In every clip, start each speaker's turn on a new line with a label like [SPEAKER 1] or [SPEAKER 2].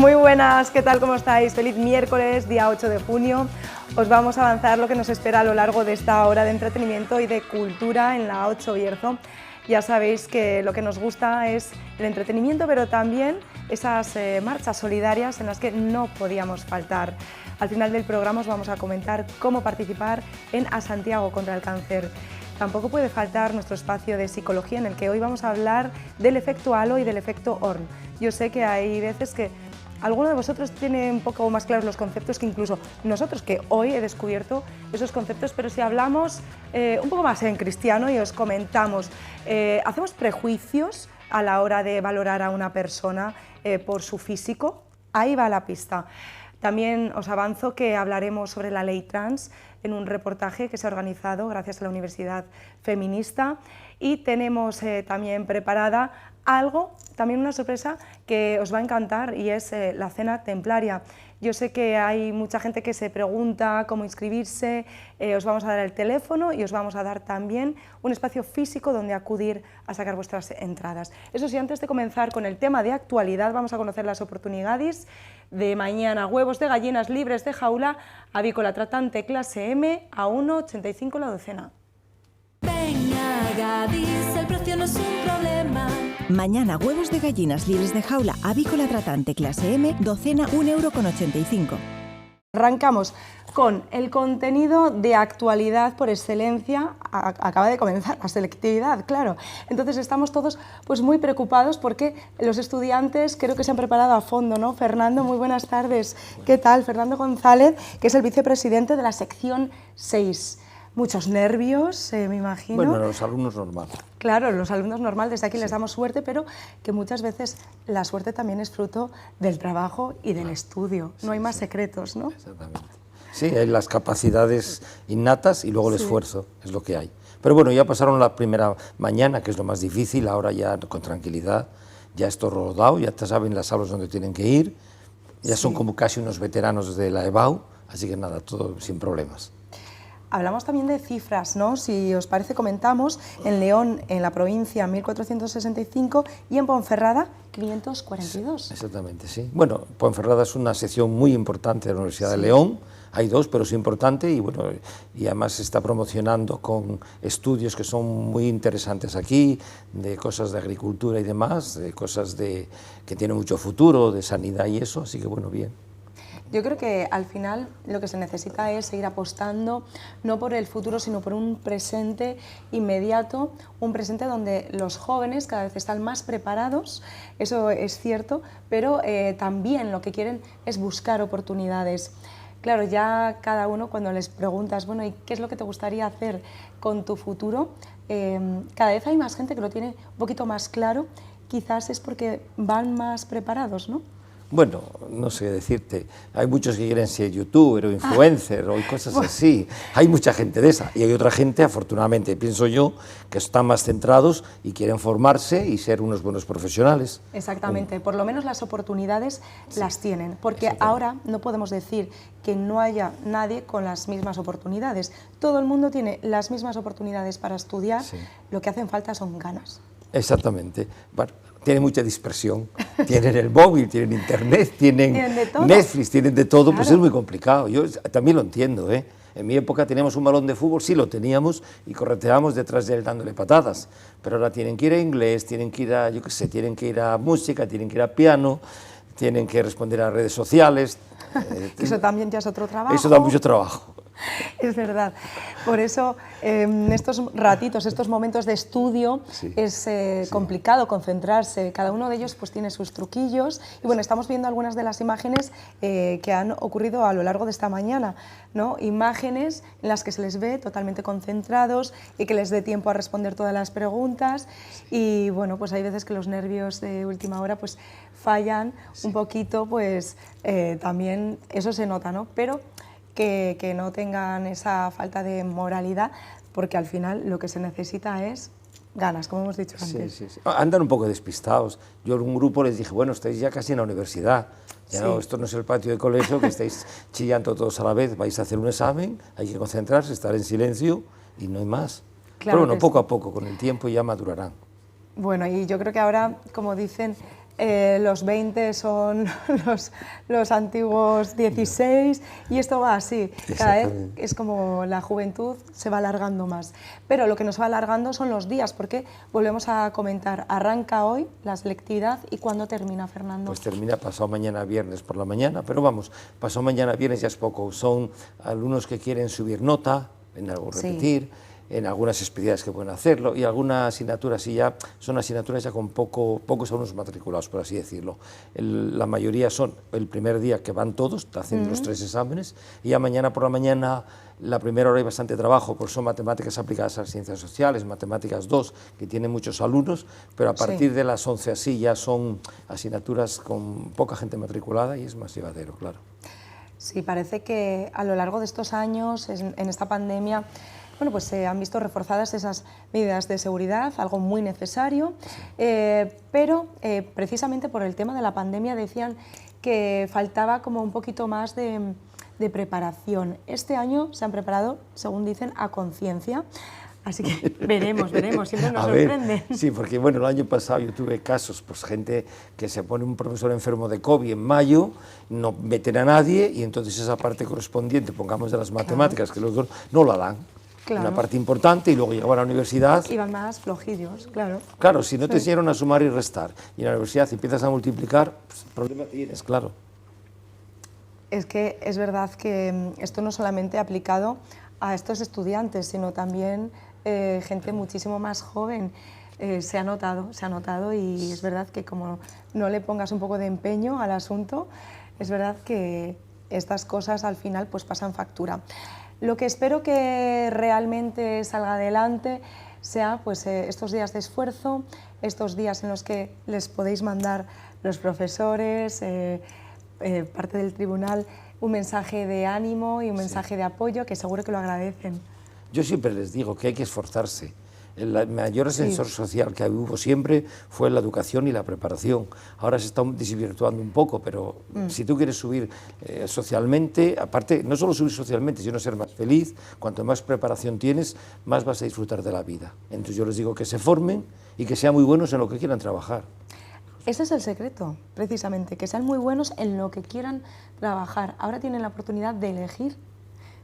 [SPEAKER 1] Muy buenas, ¿qué tal? ¿Cómo estáis? Feliz miércoles, día 8 de junio. Os vamos a avanzar lo que nos espera a lo largo de esta hora de entretenimiento y de cultura en la 8 Bierzo. Ya sabéis que lo que nos gusta es el entretenimiento, pero también esas marchas solidarias en las que no podíamos faltar. Al final del programa os vamos a comentar cómo participar en A Santiago contra el cáncer. Tampoco puede faltar nuestro espacio de psicología en el que hoy vamos a hablar del efecto halo y del efecto Orn. Yo sé que hay veces que alguno de vosotros tiene un poco más claros los conceptos que incluso nosotros, que hoy he descubierto esos conceptos, pero si hablamos un poco más en cristiano y os comentamos, ¿hacemos prejuicios a la hora de valorar a una persona por su físico? Ahí va la pista. También os avanzo que hablaremos sobre la ley trans en un reportaje que se ha organizado gracias a la Universidad Feminista, y tenemos también preparada algo, también una sorpresa que os va a encantar, y es la cena templaria. Yo sé que hay mucha gente que se pregunta cómo inscribirse, os vamos a dar el teléfono y os vamos a dar también un espacio físico donde acudir a sacar vuestras entradas. Eso sí, antes de comenzar con el tema de actualidad, vamos a conocer las oportunidades de mañana. Huevos de gallinas libres de jaula, avícola tratante clase M a 1,85 la docena.
[SPEAKER 2] Venga, Gadis, el precio no es un problema.
[SPEAKER 3] Mañana huevos de gallinas libres de jaula, avícola tratante clase M, docena 1,85 €.
[SPEAKER 1] Arrancamos con el contenido de actualidad por excelencia. Acaba de comenzar la selectividad, claro. Entonces estamos todos pues muy preocupados porque los estudiantes creo que se han preparado a fondo, ¿no? Fernando, muy buenas tardes. ¿Qué tal? Fernando González, que es el vicepresidente de la sección 6. Muchos nervios, me imagino.
[SPEAKER 4] Bueno, los alumnos normal.
[SPEAKER 1] Claro, los alumnos normal, desde aquí les damos suerte, pero que muchas veces la suerte también es fruto del trabajo y del estudio. No hay más secretos, ¿no?
[SPEAKER 4] Exactamente. Sí, hay las capacidades innatas y luego el esfuerzo, es lo que hay. Pero bueno, ya pasaron la primera mañana, que es lo más difícil, ahora ya con tranquilidad, ya esto rodado, ya saben las aulas donde tienen que ir, ya son como casi unos veteranos de la EBAU, así que nada, todo sin problemas.
[SPEAKER 1] Hablamos también de cifras, ¿no? Si os parece, comentamos en León, en la provincia, 1.465 y en Ponferrada, 542.
[SPEAKER 4] Exactamente, sí. Bueno, Ponferrada es una sección muy importante de la Universidad de León, hay dos, pero es importante, y bueno, y además se está promocionando con estudios que son muy interesantes aquí, de cosas de agricultura y demás, de cosas que tienen mucho futuro, de sanidad y eso, así que bueno, bien.
[SPEAKER 1] Yo creo que al final lo que se necesita es seguir apostando no por el futuro, sino por un presente inmediato, un presente donde los jóvenes cada vez están más preparados, eso es cierto, pero también lo que quieren es buscar oportunidades. Claro, ya cada uno cuando les preguntas, bueno, ¿y qué es lo que te gustaría hacer con tu futuro? Cada vez hay más gente que lo tiene un poquito más claro, quizás es porque van más preparados, ¿no?
[SPEAKER 4] Bueno, no sé decirte, hay muchos que quieren ser youtuber o influencer o cosas así, hay mucha gente de esa, y hay otra gente, afortunadamente, pienso yo, que están más centrados y quieren formarse y ser unos buenos profesionales.
[SPEAKER 1] Exactamente, por lo menos las oportunidades las tienen, porque ahora no podemos decir que no haya nadie con las mismas oportunidades, todo el mundo tiene las mismas oportunidades para estudiar, lo que hacen falta son ganas.
[SPEAKER 4] Exactamente, bueno, tienen mucha dispersión, tienen el móvil, tienen internet, tienen Netflix, tienen de todo, claro. Pues es muy complicado, yo también lo entiendo, ¿eh? En mi época teníamos un balón de fútbol, sí lo teníamos, y correteábamos detrás de él dándole patadas, pero ahora tienen que ir a inglés, tienen que ir a, yo qué sé, tienen que ir a música, tienen que ir a piano, tienen que responder a redes sociales.
[SPEAKER 1] Eso también ya es otro trabajo.
[SPEAKER 4] Eso da mucho trabajo.
[SPEAKER 1] Es verdad, por eso en estos ratitos, estos momentos de estudio es complicado concentrarse, cada uno de ellos pues tiene sus truquillos y bueno, estamos viendo algunas de las imágenes que han ocurrido a lo largo de esta mañana, ¿no? Imágenes en las que se les ve totalmente concentrados y que les dé tiempo a responder todas las preguntas y bueno, pues hay veces que los nervios de última hora pues fallan un poquito, pues también eso se nota, ¿no? Pero que no tengan esa falta de moralidad, porque al final lo que se necesita es ganas, como hemos dicho antes.
[SPEAKER 4] Sí. Andan un poco despistados. Yo en un grupo les dije, bueno, estáis ya casi en la universidad, ya no, esto no es el patio de colegio, que estáis chillando todos a la vez, vais a hacer un examen, hay que concentrarse, estar en silencio y no hay más.
[SPEAKER 1] Claro.
[SPEAKER 4] Pero bueno, poco a poco, con el tiempo ya madurarán.
[SPEAKER 1] Bueno, y yo creo que ahora, como dicen, los 20 son los antiguos 16 y esto va así, cada vez es como la juventud se va alargando más. Pero lo que nos va alargando son los días, porque volvemos a comentar, arranca hoy la selectividad y ¿cuándo termina, Fernando?
[SPEAKER 4] Pues termina pasado mañana viernes por la mañana, pero vamos, pasado mañana viernes ya es poco, son alumnos que quieren subir nota, en algo repetir, en algunas especialidades que pueden hacerlo, y algunas asignaturas sí ya son asignaturas ya con pocos alumnos matriculados, por así decirlo. La mayoría son el primer día que van todos, hacen los 3 exámenes, y ya mañana por la mañana, la primera hora hay bastante trabajo, porque son matemáticas aplicadas a las ciencias sociales, matemáticas 2, que tienen muchos alumnos, pero a partir de las 11 así ya son asignaturas con poca gente matriculada y es más llevadero, claro.
[SPEAKER 1] Sí, parece que a lo largo de estos años, en esta pandemia, bueno, pues se han visto reforzadas esas medidas de seguridad, algo muy necesario, pero precisamente por el tema de la pandemia decían que faltaba como un poquito más de preparación. Este año se han preparado, según dicen, a conciencia. Así que veremos, siempre nos sorprende.
[SPEAKER 4] Sí, porque bueno, el año pasado yo tuve casos, pues gente que se pone un profesor enfermo de COVID en mayo, no meten a nadie y entonces esa parte correspondiente, pongamos de las matemáticas, que luego no la dan. Una parte importante y luego llegaban a la universidad.
[SPEAKER 1] Iban más flojillos, claro.
[SPEAKER 4] Claro, si no te enseñaron a sumar y restar y en la universidad empiezas a multiplicar, pues el problema tienes, claro.
[SPEAKER 1] Es que es verdad que esto no solamente aplicado a estos estudiantes, sino también gente muchísimo más joven. Se ha notado y es verdad que como no le pongas un poco de empeño al asunto, es verdad que estas cosas al final pues pasan factura. Lo que espero que realmente salga adelante sea pues, estos días de esfuerzo, estos días en los que les podéis mandar los profesores, parte del tribunal, un mensaje de ánimo y un mensaje de apoyo que seguro que lo agradecen.
[SPEAKER 4] Yo siempre les digo que hay que esforzarse. El mayor ascensor social que hubo siempre fue la educación y la preparación. Ahora se está desvirtuando un poco, pero si tú quieres subir socialmente, aparte, no solo subir socialmente, sino ser más feliz, cuanto más preparación tienes, más vas a disfrutar de la vida. Entonces yo les digo que se formen y que sean muy buenos en lo que quieran trabajar.
[SPEAKER 1] Ese es el secreto, precisamente, que sean muy buenos en lo que quieran trabajar. Ahora tienen la oportunidad de elegir,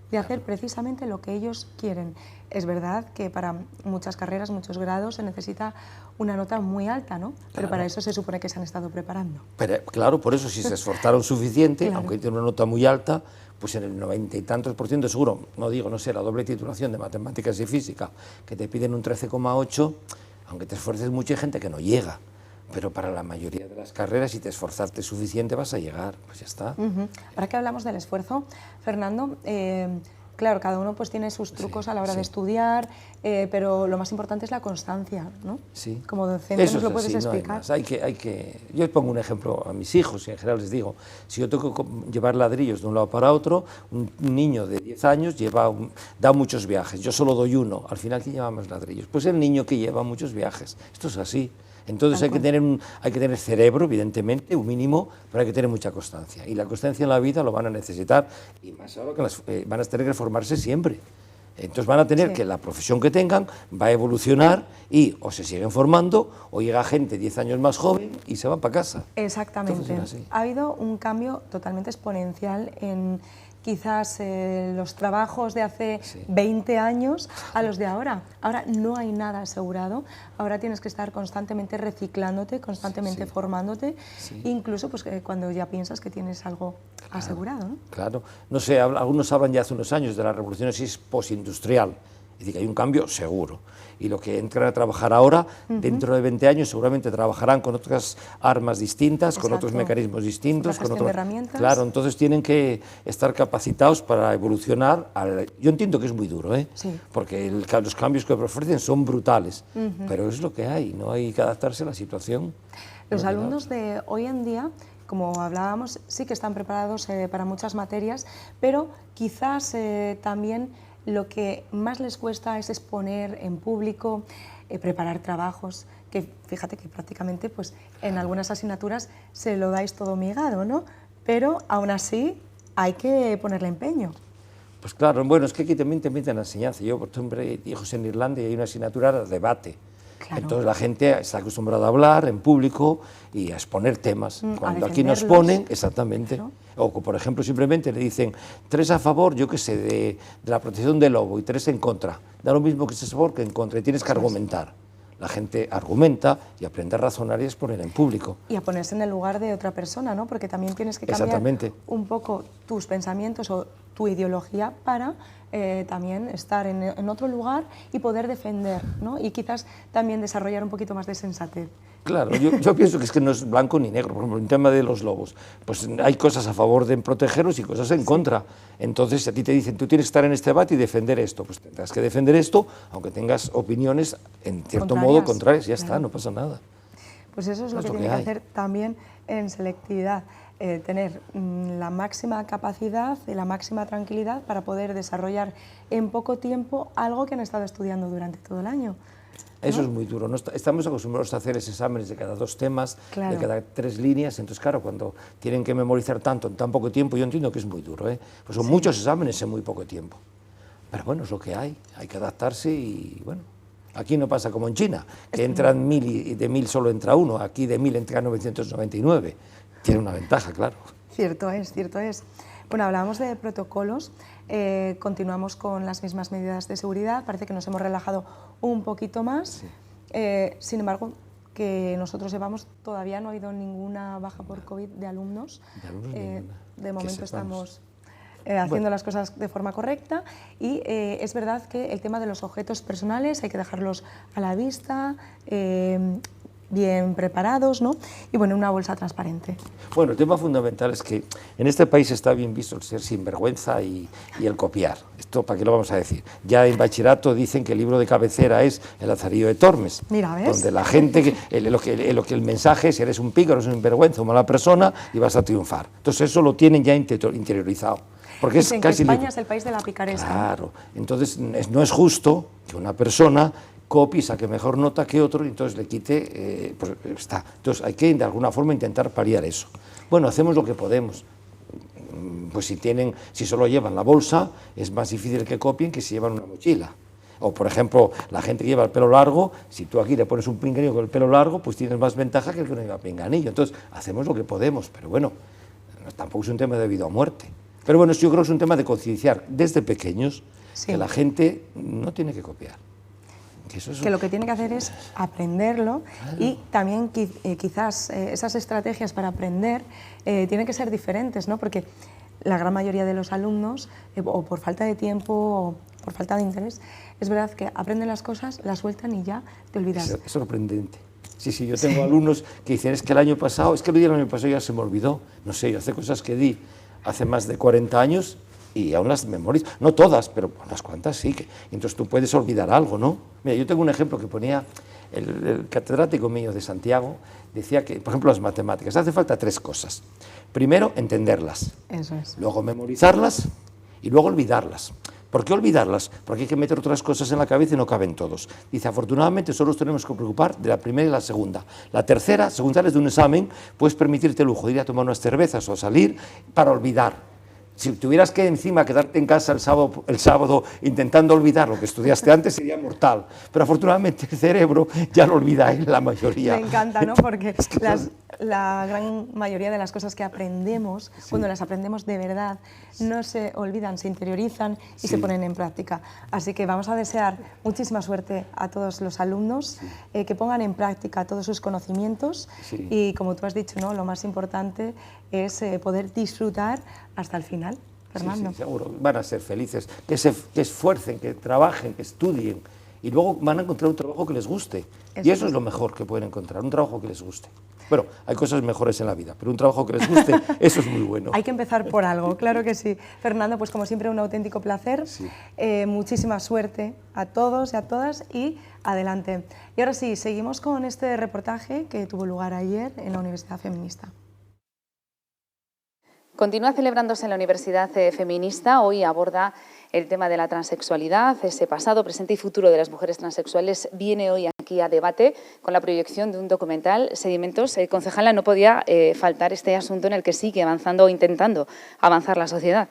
[SPEAKER 1] de hacer precisamente lo que ellos quieren. Es verdad que para muchas carreras, muchos grados, se necesita una nota muy alta, ¿no? Pero para eso se supone que se han estado preparando.
[SPEAKER 4] Pero, claro, por eso si se esforzaron suficiente, aunque tiene una nota muy alta, pues en el 90 y tantos % seguro, no digo, no sé, la doble titulación de matemáticas y física, que te piden un 13,8, aunque te esfuerces mucho hay gente que no llega. Pero para la mayoría de las carreras, si te esforzaste suficiente, vas a llegar, pues ya está.
[SPEAKER 1] Ahora que hablamos del esfuerzo, Fernando, claro, cada uno pues tiene sus trucos a la hora de estudiar, pero lo más importante es la constancia, ¿no?
[SPEAKER 4] Sí.
[SPEAKER 1] Como docente nos lo puedes explicar.
[SPEAKER 4] No hay más. Yo pongo un ejemplo a mis hijos y en general les digo, si yo tengo que llevar ladrillos de un lado para otro, un niño de 10 años da muchos viajes, yo solo doy uno, al final ¿quién lleva más ladrillos? Pues el niño que lleva muchos viajes, esto es así. Entonces hay que tener cerebro, evidentemente, un mínimo, pero hay que tener mucha constancia. Y la constancia en la vida lo van a necesitar, y más ahora que van a tener que formarse siempre. Entonces van a tener que la profesión que tengan va a evolucionar y o se siguen formando o llega gente 10 años más joven y se van para casa.
[SPEAKER 1] Exactamente. Ha habido un cambio totalmente exponencial en quizás los trabajos de hace 20 años a los de ahora. Ahora no hay nada asegurado, ahora tienes que estar constantemente reciclándote, constantemente formándote, incluso pues, cuando ya piensas que tienes algo asegurado, ¿no?
[SPEAKER 4] Claro, no sé, algunos hablan ya hace unos años de la revolución postindustrial, es decir, que hay un cambio seguro. Y lo que entran a trabajar ahora, dentro de 20 años, seguramente trabajarán con otras armas distintas, con otros mecanismos distintos.
[SPEAKER 1] Con otras herramientas.
[SPEAKER 4] Claro, entonces tienen que estar capacitados para evolucionar. Yo entiendo que es muy duro, porque los cambios que ofrecen son brutales, pero es lo que hay, no hay que adaptarse a la situación.
[SPEAKER 1] Los alumnos de hoy en día, como hablábamos, sí que están preparados para muchas materias, pero quizás también lo que más les cuesta es exponer en público, preparar trabajos, que fíjate que prácticamente pues, en algunas asignaturas se lo dais todo migado, ¿no? Pero aún así hay que ponerle empeño.
[SPEAKER 4] Pues claro, bueno, es que aquí también te meten la enseñanza. Yo, por ejemplo, hijos en Irlanda y hay una asignatura de debate.
[SPEAKER 1] Claro.
[SPEAKER 4] Entonces la gente está acostumbrada a hablar en público y a exponer temas. Cuando aquí nos
[SPEAKER 1] defenderlos.
[SPEAKER 4] ponen, exactamente,
[SPEAKER 1] Claro.
[SPEAKER 4] o por ejemplo simplemente le dicen 3 a favor, yo qué sé, de la protección del lobo y 3 en contra. Da lo mismo que estés a favor que en contra y tienes que argumentar. La gente argumenta y aprende a razonar y a exponer en público.
[SPEAKER 1] Y a ponerse en el lugar de otra persona, ¿no? Porque también tienes que cambiar
[SPEAKER 4] Exactamente.
[SPEAKER 1] un poco tus pensamientos o tu ideología para también estar en otro lugar y poder defender, ¿no? Y quizás también desarrollar un poquito más de sensatez.
[SPEAKER 4] Claro, yo pienso que es que no es blanco ni negro. Por ejemplo, en el tema de los lobos, pues hay cosas a favor de protegerlos y cosas en contra. Entonces, si a ti te dicen, tú tienes que estar en este debate y defender esto, pues tendrás que defender esto, aunque tengas opiniones, en cierto modo, contrarias. Ya está, no pasa nada.
[SPEAKER 1] Pues eso es lo que tiene que hacer también en selectividad, tener la máxima capacidad y la máxima tranquilidad para poder desarrollar en poco tiempo algo que han estado estudiando durante todo el año.
[SPEAKER 4] Eso es muy duro. ¿No? Estamos acostumbrados a hacer esos exámenes de cada 2 temas,
[SPEAKER 1] Claro.
[SPEAKER 4] de cada 3 líneas. Entonces, claro, cuando tienen que memorizar tanto en tan poco tiempo, yo entiendo que es muy duro, ¿eh? Pues son muchos exámenes en muy poco tiempo. Pero bueno, es lo que hay que adaptarse y bueno. Aquí no pasa como en China, que entran 1000 y de 1000 solo entra uno. Aquí de 1000 entra 999. Tiene una ventaja, claro.
[SPEAKER 1] Cierto es, cierto es. Bueno, hablábamos de protocolos, continuamos con las mismas medidas de seguridad, parece que nos hemos relajado un poquito más,
[SPEAKER 4] Sí.
[SPEAKER 1] sin embargo, que nosotros sepamos, todavía no ha habido ninguna baja por COVID de alumnos.
[SPEAKER 4] De alumnos ninguna,
[SPEAKER 1] De momento
[SPEAKER 4] que sepamos.
[SPEAKER 1] estamos haciendo las cosas de forma correcta y es verdad que el tema de los objetos personales hay que dejarlos a la vista, bien preparados, ¿no? Y bueno, una bolsa transparente.
[SPEAKER 4] Bueno, el tema fundamental es que en este país está bien visto el ser sinvergüenza y el copiar. Esto, ¿para qué lo vamos a decir? Ya en bachillerato dicen que el libro de cabecera es El Lazarillo de Tormes.
[SPEAKER 1] Mira, ¿ves?
[SPEAKER 4] Donde la gente, lo que el mensaje es, eres un pícaro, eres un sinvergüenza, una mala persona y vas a triunfar. Entonces eso lo tienen ya interiorizado. Porque
[SPEAKER 1] Dicen
[SPEAKER 4] es casi
[SPEAKER 1] que España es el país de la picaresca.
[SPEAKER 4] Claro, entonces no es justo que una persona copie y saque mejor nota que otro y entonces le quite, pues está. Entonces hay que de alguna forma intentar paliar eso. Bueno, hacemos lo que podemos. Pues si solo llevan la bolsa, es más difícil que copien que si llevan una mochila. O, por ejemplo, la gente que lleva el pelo largo, si tú aquí le pones un pinganillo con el pelo largo, pues tienes más ventaja que el que no lleva pinganillo. Entonces, hacemos lo que podemos, pero bueno, tampoco es un tema de vida o muerte. Pero bueno, yo creo que es un tema de concienciar desde pequeños que la gente no tiene que copiar.
[SPEAKER 1] Que lo que tiene que hacer es aprenderlo y también quizás esas estrategias para aprender tienen que ser diferentes, ¿no? Porque la gran mayoría de los alumnos, o por falta de tiempo o por falta de interés, es verdad que aprenden las cosas, las sueltan y ya te olvidas.
[SPEAKER 4] Es sorprendente. Sí, yo tengo alumnos que dicen, es que el año pasado ya se me olvidó. No sé, yo hace cosas que di hace más de 40 años y aún las memorizo. No todas, pero unas cuantas sí. Entonces tú puedes olvidar algo, ¿no? Mira, yo tengo un ejemplo que ponía el catedrático mío de Santiago, decía que, por ejemplo, las matemáticas, hace falta 3 cosas. Primero, entenderlas.
[SPEAKER 1] Eso es.
[SPEAKER 4] Luego, memorizarlas y luego olvidarlas. ¿Por qué olvidarlas? Porque hay que meter otras cosas en la cabeza y no caben todos. Dice, afortunadamente solo nos tenemos que preocupar de la primera y la segunda. La tercera, según sales de un examen, puedes permitirte el lujo de ir a tomar unas cervezas o salir para olvidar. Si tuvieras que encima quedarte en casa el sábado intentando olvidar lo que estudiaste antes, sería mortal. Pero afortunadamente el cerebro ya lo olvida la mayoría.
[SPEAKER 1] Me encanta, ¿no? Porque la gran mayoría de las cosas que aprendemos, cuando las aprendemos de verdad, no se olvidan, se interiorizan y se ponen en práctica. Así que vamos a desear muchísima suerte a todos los alumnos, que pongan en práctica todos sus conocimientos y, como tú has dicho, ¿no? Lo más importante es poder disfrutar hasta el final, Fernando.
[SPEAKER 4] Sí, seguro, van a ser felices, que esfuercen, que trabajen, que estudien y luego van a encontrar un trabajo que les guste. Y eso es lo mejor que pueden encontrar, un trabajo que les guste. Bueno, hay cosas mejores en la vida, pero un trabajo que les guste, eso es muy bueno.
[SPEAKER 1] Hay que empezar por algo, claro que sí. Fernando, pues como siempre un auténtico placer, muchísima suerte a todos y a todas y adelante. Y ahora sí, seguimos con este reportaje que tuvo lugar ayer en la Universidad Feminista.
[SPEAKER 5] Continúa celebrándose en la Universidad Feminista. Hoy aborda el tema de la transexualidad. Ese pasado, presente y futuro de las mujeres transexuales viene hoy aquí a debate con la proyección de un documental, Sedimentos. Concejala, no podía faltar este asunto en el que sigue avanzando o intentando avanzar la sociedad.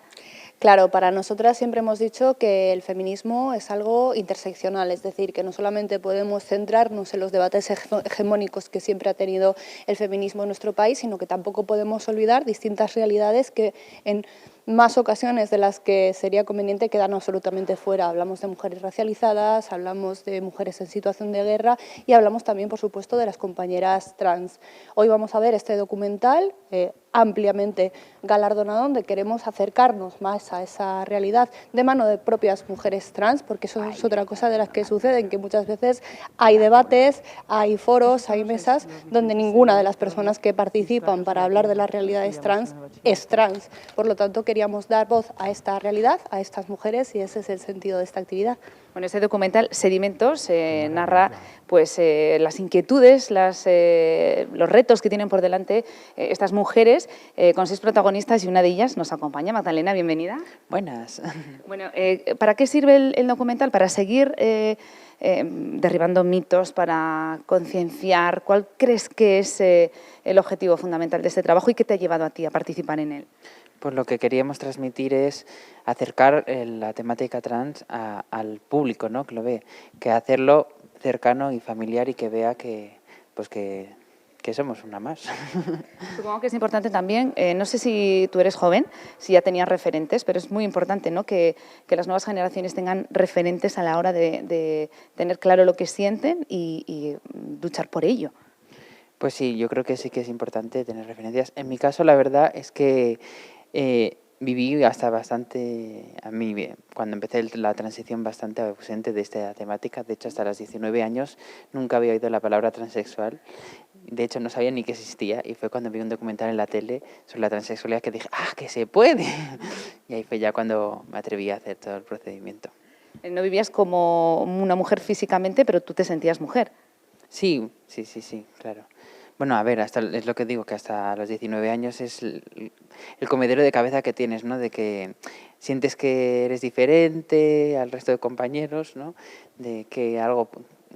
[SPEAKER 6] Claro, para nosotras siempre hemos dicho que el feminismo es algo interseccional, es decir, que no solamente podemos centrarnos en los debates hegemónicos que siempre ha tenido el feminismo en nuestro país, sino que tampoco podemos olvidar distintas realidades que en más ocasiones de las que sería conveniente quedan absolutamente fuera. Hablamos de mujeres racializadas, hablamos de mujeres en situación de guerra y hablamos también, por supuesto, de las compañeras trans. Hoy vamos a ver este documental ampliamente galardonado, donde queremos acercarnos más a esa realidad de mano de propias mujeres trans, porque eso es otra cosa de las que suceden, que muchas veces hay debates, hay foros, hay mesas donde ninguna de las personas que participan para hablar de las realidades trans es trans. Por lo tanto, queríamos dar voz a esta realidad, a estas mujeres, y ese es el sentido de esta actividad.
[SPEAKER 5] Bueno, este documental, Sedimentos, narra pues, las inquietudes, los retos que tienen por delante estas mujeres, con 6 protagonistas, y una de ellas nos acompaña. Magdalena, bienvenida.
[SPEAKER 7] Buenas.
[SPEAKER 5] Bueno, ¿para qué sirve el documental? Para seguir derribando mitos, para concienciar. ¿Cuál crees que es el objetivo fundamental de este trabajo y qué te ha llevado a ti a participar en él?
[SPEAKER 7] Pues lo que queríamos transmitir es acercar la temática trans al público, ¿no?, que lo ve, que hacerlo cercano y familiar y que vea que somos una más.
[SPEAKER 5] Supongo que es importante también, no sé si tú eres joven, si ya tenías referentes, pero es muy importante, ¿no?, que las nuevas generaciones tengan referentes a la hora de tener claro lo que sienten y luchar por ello.
[SPEAKER 7] Pues sí, yo creo que sí que es importante tener referencias. En mi caso, la verdad es que viví hasta bastante, a mí, cuando empecé la transición, bastante ausente de esta temática. De hecho, hasta los 19 años nunca había oído la palabra transexual. De hecho, no sabía ni que existía, y fue cuando vi un documental en la tele sobre la transexualidad que dije, ¡ah, que se puede! Y ahí fue ya cuando me atreví a hacer todo el procedimiento.
[SPEAKER 5] No vivías como una mujer físicamente, pero tú te sentías mujer.
[SPEAKER 7] Sí, claro. Bueno, a ver, es lo que digo, que hasta los 19 años es el comedero de cabeza que tienes, ¿no? De que sientes que eres diferente al resto de compañeros, ¿no? De que algo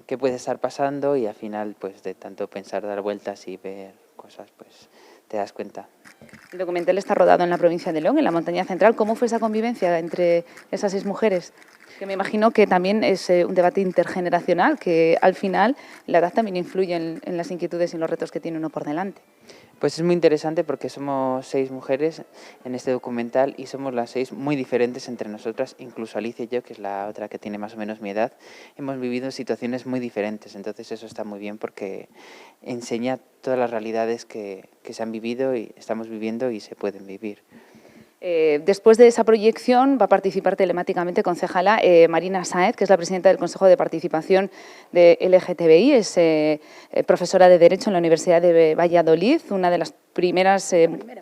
[SPEAKER 7] que puede estar pasando, y al final, pues de tanto pensar, dar vueltas y ver cosas, pues te das cuenta.
[SPEAKER 5] El documental está rodado en la provincia de León, en la montaña central. ¿Cómo fue esa convivencia entre esas 6 mujeres? Que me imagino que también es un debate intergeneracional, que al final la edad también influye en las inquietudes y los retos que tiene uno por delante.
[SPEAKER 7] Pues es muy interesante porque somos 6 mujeres en este documental y somos las 6 muy diferentes entre nosotras, incluso Alicia y yo, que es la otra que tiene más o menos mi edad, hemos vivido situaciones muy diferentes, entonces eso está muy bien porque enseña todas las realidades que se han vivido y estamos viviendo y se pueden vivir.
[SPEAKER 5] Después de esa proyección va a participar telemáticamente concejala Marina Sáez, que es la presidenta del Consejo de Participación de LGTBI, es profesora de Derecho en la Universidad de Valladolid, una de las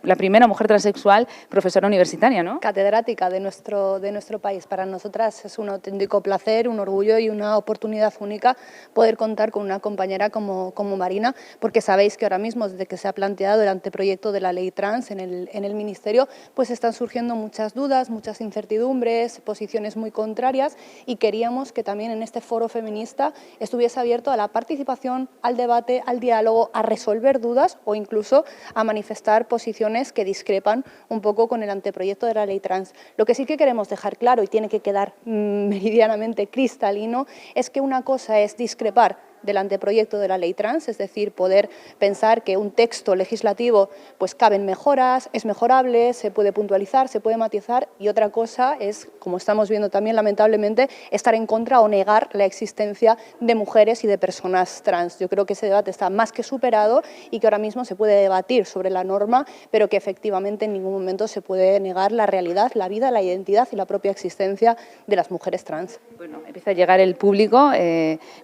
[SPEAKER 5] la primera mujer transexual profesora universitaria, ¿no?
[SPEAKER 6] Catedrática de nuestro país. Para nosotras es un auténtico placer, un orgullo y una oportunidad única poder contar con una compañera como Marina, porque sabéis que ahora mismo, desde que se ha planteado el anteproyecto de la ley trans en el Ministerio, pues están surgiendo muchas dudas, muchas incertidumbres, posiciones muy contrarias, y queríamos que también en este foro feminista estuviese abierto a la participación, al debate, al diálogo, a resolver dudas o incluso a manifestar posiciones que discrepan un poco con el anteproyecto de la ley trans. Lo que sí que queremos dejar claro, y tiene que quedar meridianamente cristalino, es que una cosa es discrepar del anteproyecto de la ley trans, es decir, poder pensar que un texto legislativo pues caben mejoras, es mejorable, se puede puntualizar, se puede matizar, y otra cosa es, como estamos viendo también lamentablemente, estar en contra o negar la existencia de mujeres y de personas trans. Yo creo que ese debate está más que superado y que ahora mismo se puede debatir sobre la norma, pero que efectivamente en ningún momento se puede negar la realidad, la vida, la identidad y la propia existencia de las mujeres trans.
[SPEAKER 5] Bueno, empieza a llegar el público.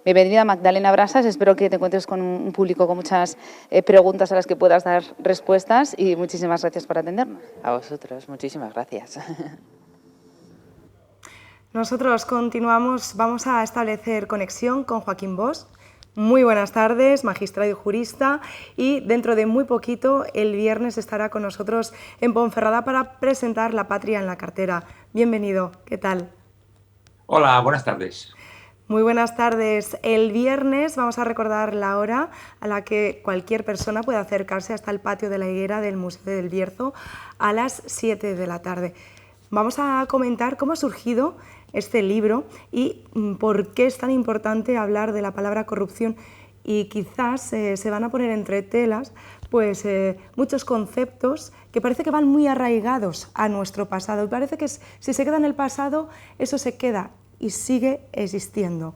[SPEAKER 5] Bienvenida, Magdalena Brasas, espero que te encuentres con un público con muchas preguntas a las que puedas dar respuestas, y muchísimas gracias por atendernos.
[SPEAKER 7] A vosotros, muchísimas gracias.
[SPEAKER 1] Nosotros continuamos, vamos a establecer conexión con Joaquín Bosch. Muy buenas tardes, magistrado y jurista, y dentro de muy poquito, el viernes, estará con nosotros en Ponferrada para presentar La Patria en la cartera. Bienvenido, ¿qué tal?
[SPEAKER 8] Hola, buenas tardes.
[SPEAKER 1] Muy buenas tardes. El viernes vamos a recordar la hora a la que cualquier persona puede acercarse hasta el patio de la Higuera del Museo del Bierzo a las 7 de la tarde. vamos a comentar cómo ha surgido este libro y por qué es tan importante hablar de la palabra corrupción, y quizás se van a poner entre telas pues muchos conceptos que parece que van muy arraigados a nuestro pasado, y parece que si se queda en el pasado, eso se queda y sigue existiendo.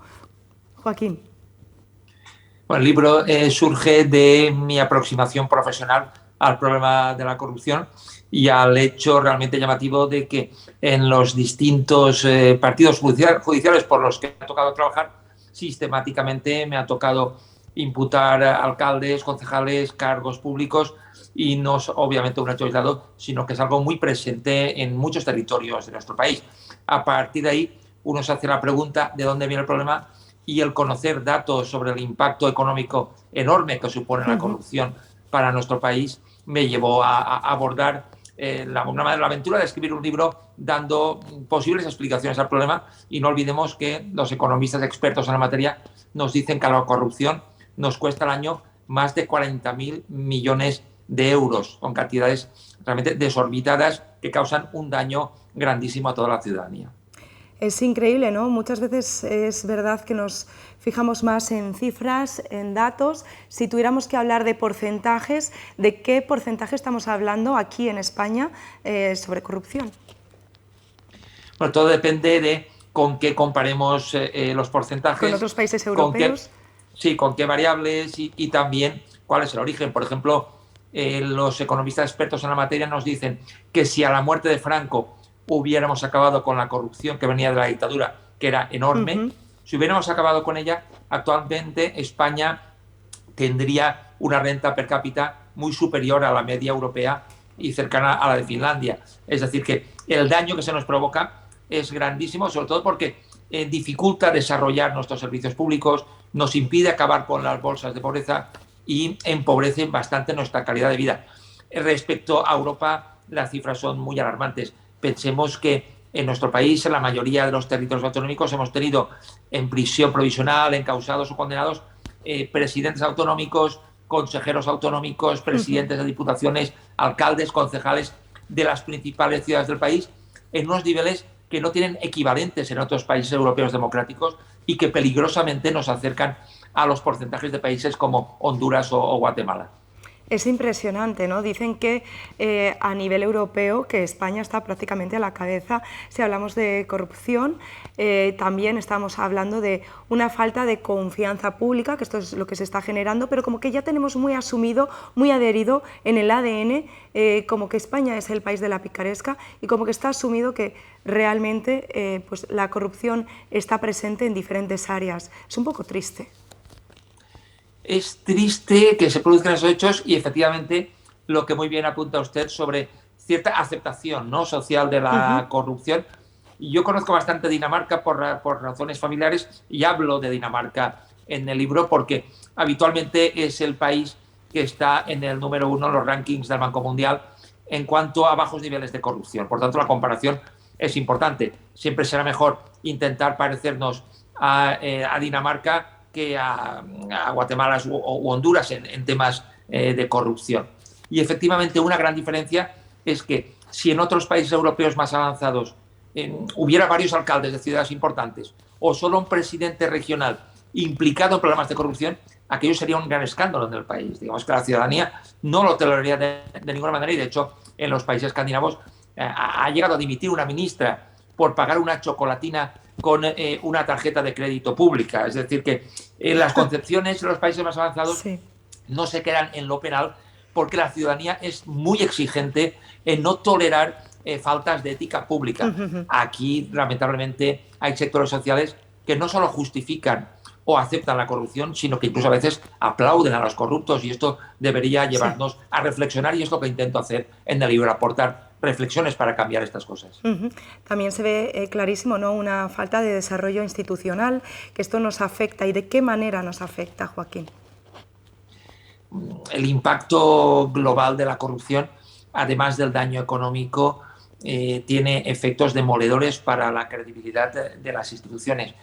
[SPEAKER 1] Joaquín.
[SPEAKER 8] Bueno, el libro surge de mi aproximación profesional al problema de la corrupción y al hecho realmente llamativo de que en los distintos partidos judiciales por los que me ha tocado trabajar, sistemáticamente me ha tocado imputar a alcaldes, concejales, cargos públicos, y no es obviamente un hecho aislado, sino que es algo muy presente en muchos territorios de nuestro país. A partir de ahí, uno se hace la pregunta de dónde viene el problema, y el conocer datos sobre el impacto económico enorme que supone la corrupción para nuestro país me llevó a abordar la aventura de escribir un libro dando posibles explicaciones al problema. Y no olvidemos que los economistas expertos en la materia nos dicen que la corrupción nos cuesta al año más de 40.000 millones de euros, con cantidades realmente desorbitadas que causan un daño grandísimo a toda la ciudadanía.
[SPEAKER 1] Es increíble, ¿no? Muchas veces es verdad que nos fijamos más en cifras, en datos. Si tuviéramos que hablar de porcentajes, ¿de qué porcentaje estamos hablando aquí en España sobre corrupción?
[SPEAKER 8] Bueno, todo depende de con qué comparemos los porcentajes.
[SPEAKER 1] ¿Con otros países europeos?
[SPEAKER 8] Con qué variables y también cuál es el origen. Por ejemplo, los economistas expertos en la materia nos dicen que si a la muerte de Franco hubiéramos acabado con la corrupción que venía de la dictadura, que era enorme, si hubiéramos acabado con ella, actualmente España tendría una renta per cápita muy superior a la media europea y cercana a la de Finlandia. Es decir, que el daño que se nos provoca es grandísimo, sobre todo porque dificulta desarrollar nuestros servicios públicos, nos impide acabar con las bolsas de pobreza y empobrece bastante nuestra calidad de vida. Respecto a Europa, las cifras son muy alarmantes. Pensemos que en nuestro país, en la mayoría de los territorios autonómicos, hemos tenido en prisión provisional, encausados o condenados, presidentes autonómicos, consejeros autonómicos, presidentes de diputaciones, alcaldes, concejales de las principales ciudades del país, en unos niveles que no tienen equivalentes en otros países europeos democráticos y que peligrosamente nos acercan a los porcentajes de países como Honduras o Guatemala.
[SPEAKER 1] Es impresionante, ¿no? Dicen que a nivel europeo que España está prácticamente a la cabeza. Si hablamos de corrupción, también estamos hablando de una falta de confianza pública, que esto es lo que se está generando, pero como que ya tenemos muy asumido, muy adherido en el ADN, como que España es el país de la picaresca, y como que está asumido que realmente pues la corrupción está presente en diferentes áreas. Es un poco triste.
[SPEAKER 8] Es triste que se produzcan esos hechos y efectivamente lo que muy bien apunta usted sobre cierta aceptación, ¿no?, social de la corrupción. Yo conozco bastante Dinamarca por razones familiares y hablo de Dinamarca en el libro porque habitualmente es el país que está en el número 1 en los rankings del Banco Mundial en cuanto a bajos niveles de corrupción. Por tanto, la comparación es importante. Siempre será mejor intentar parecernos a Dinamarca que a Guatemala u Honduras en temas de corrupción. Y efectivamente una gran diferencia es que si en otros países europeos más avanzados hubiera varios alcaldes de ciudades importantes o solo un presidente regional implicado en problemas de corrupción, aquello sería un gran escándalo en el país. Digamos que la ciudadanía no lo toleraría de ninguna manera, y de hecho en los países escandinavos ha llegado a dimitir una ministra por pagar una chocolatina con una tarjeta de crédito pública. Es decir, que las concepciones en los países más avanzados no se quedan en lo penal porque la ciudadanía es muy exigente en no tolerar faltas de ética pública. Aquí, lamentablemente, hay sectores sociales que no solo justifican o aceptan la corrupción, sino que incluso a veces aplauden a los corruptos, y esto debería llevarnos a reflexionar, y es lo que intento hacer en el libro, aportar reflexiones para cambiar estas cosas.
[SPEAKER 1] También se ve clarísimo, ¿no?, una falta de desarrollo institucional, que esto nos afecta. ¿Y de qué manera nos afecta, Joaquín?
[SPEAKER 8] El impacto global de la corrupción, además del daño económico, tiene efectos demoledores para la credibilidad de las instituciones,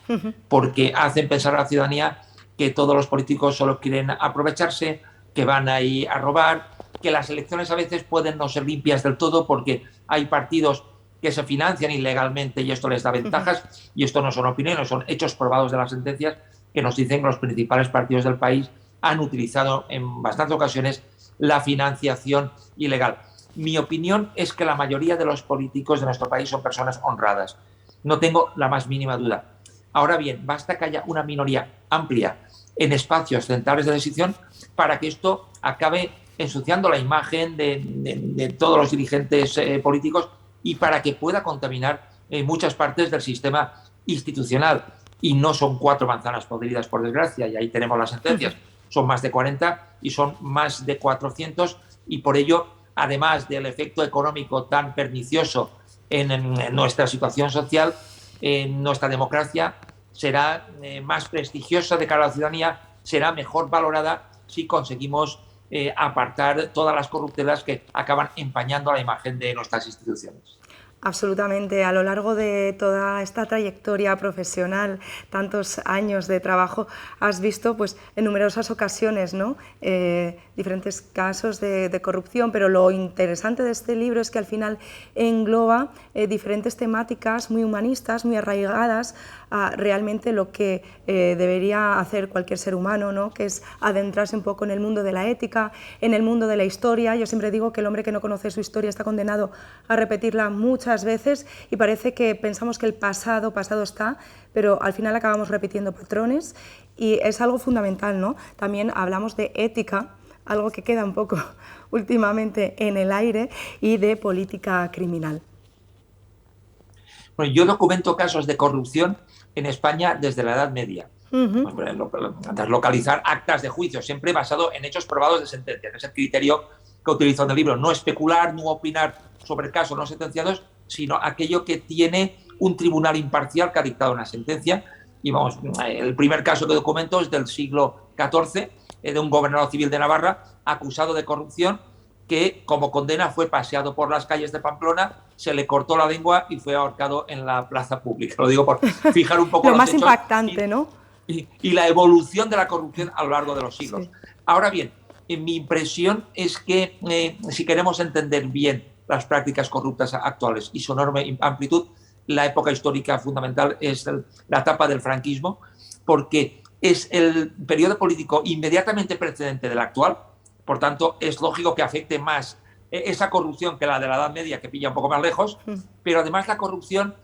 [SPEAKER 8] porque hacen pensar a la ciudadanía que todos los políticos solo quieren aprovecharse, que van a ir a robar, que las elecciones a veces pueden no ser limpias del todo porque hay partidos que se financian ilegalmente y esto les da ventajas, y esto no son opiniones, son hechos probados de las sentencias que nos dicen que los principales partidos del país han utilizado en bastantes ocasiones la financiación ilegal. Mi opinión es que la mayoría de los políticos de nuestro país son personas honradas. No tengo la más mínima duda. Ahora bien, basta que haya una minoría amplia en espacios centrales de decisión para que esto acabe ensuciando la imagen de todos los dirigentes políticos y para que pueda contaminar muchas partes del sistema institucional. Y no son 4 manzanas podridas, por desgracia, y ahí tenemos las sentencias. Son más de 40 y son más de 400, y por ello, además del efecto económico tan pernicioso en nuestra situación social, nuestra democracia será más prestigiosa de cara a la ciudadanía, será mejor valorada si conseguimos apartar todas las corruptelas que acaban empañando la imagen de nuestras instituciones.
[SPEAKER 1] Absolutamente. A lo largo de toda esta trayectoria profesional, tantos años de trabajo, has visto pues, en numerosas ocasiones, ¿no? Diferentes casos de corrupción, pero lo interesante de este libro es que al final engloba diferentes temáticas muy humanistas, muy arraigadas a realmente lo que debería hacer cualquier ser humano, ¿no? Que es adentrarse un poco en el mundo de la ética, en el mundo de la historia. Yo siempre digo que el hombre que no conoce su historia está condenado a repetirla muchas veces y parece que pensamos que el pasado está, pero al final acabamos repitiendo patrones y es algo fundamental, ¿no? También hablamos de ética, algo que queda un poco últimamente en el aire, y de política criminal.
[SPEAKER 8] Bueno, yo documento casos de corrupción en España desde la Edad Media. Localizar actas de juicio, siempre basado en hechos probados de sentencia. Es el criterio que utilizo en el libro, no especular, no opinar sobre casos no sentenciados, sino aquello que tiene un tribunal imparcial que ha dictado una sentencia. Y vamos, el primer caso que documento es del siglo XIV, de un gobernador civil de Navarra acusado de corrupción que como condena fue paseado por las calles de Pamplona, se le cortó la lengua y fue ahorcado en la plaza pública. Lo digo por fijar un poco
[SPEAKER 1] lo
[SPEAKER 8] los
[SPEAKER 1] más
[SPEAKER 8] hechos
[SPEAKER 1] impactante, ¿no?
[SPEAKER 8] Y la evolución de la corrupción a lo largo de los siglos. Sí. Ahora bien, mi impresión es que si queremos entender bien las prácticas corruptas actuales y su enorme amplitud, la época histórica fundamental es la etapa del franquismo, porque es el periodo político inmediatamente precedente del actual. Por tanto, es lógico que afecte más esa corrupción que la de la Edad Media, que pilla un poco más lejos, pero además la corrupción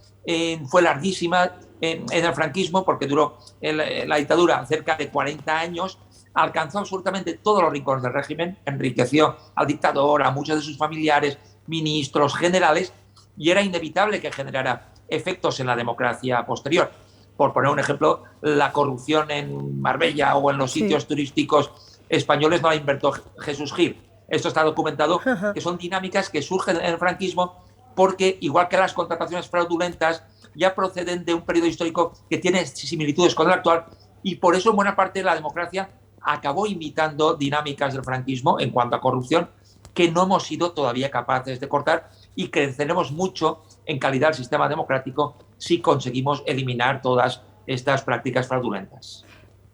[SPEAKER 8] fue larguísima en el franquismo, porque duró la dictadura cerca de 40 años, alcanzó absolutamente todos los rincones del régimen, enriqueció al dictador, a muchos de sus familiares, ministros, generales, y era inevitable que generara efectos en la democracia posterior. Por poner un ejemplo, la corrupción en Marbella o en los sitios turísticos españoles no la inventó Jesús Gil. Esto está documentado, que son dinámicas que surgen en el franquismo porque, igual que las contrataciones fraudulentas, ya proceden de un periodo histórico que tiene similitudes con el actual, y por eso en buena parte la democracia acabó imitando dinámicas del franquismo en cuanto a corrupción que no hemos sido todavía capaces de cortar, y creceremos mucho en calidad del sistema democrático si conseguimos eliminar todas estas prácticas fraudulentas.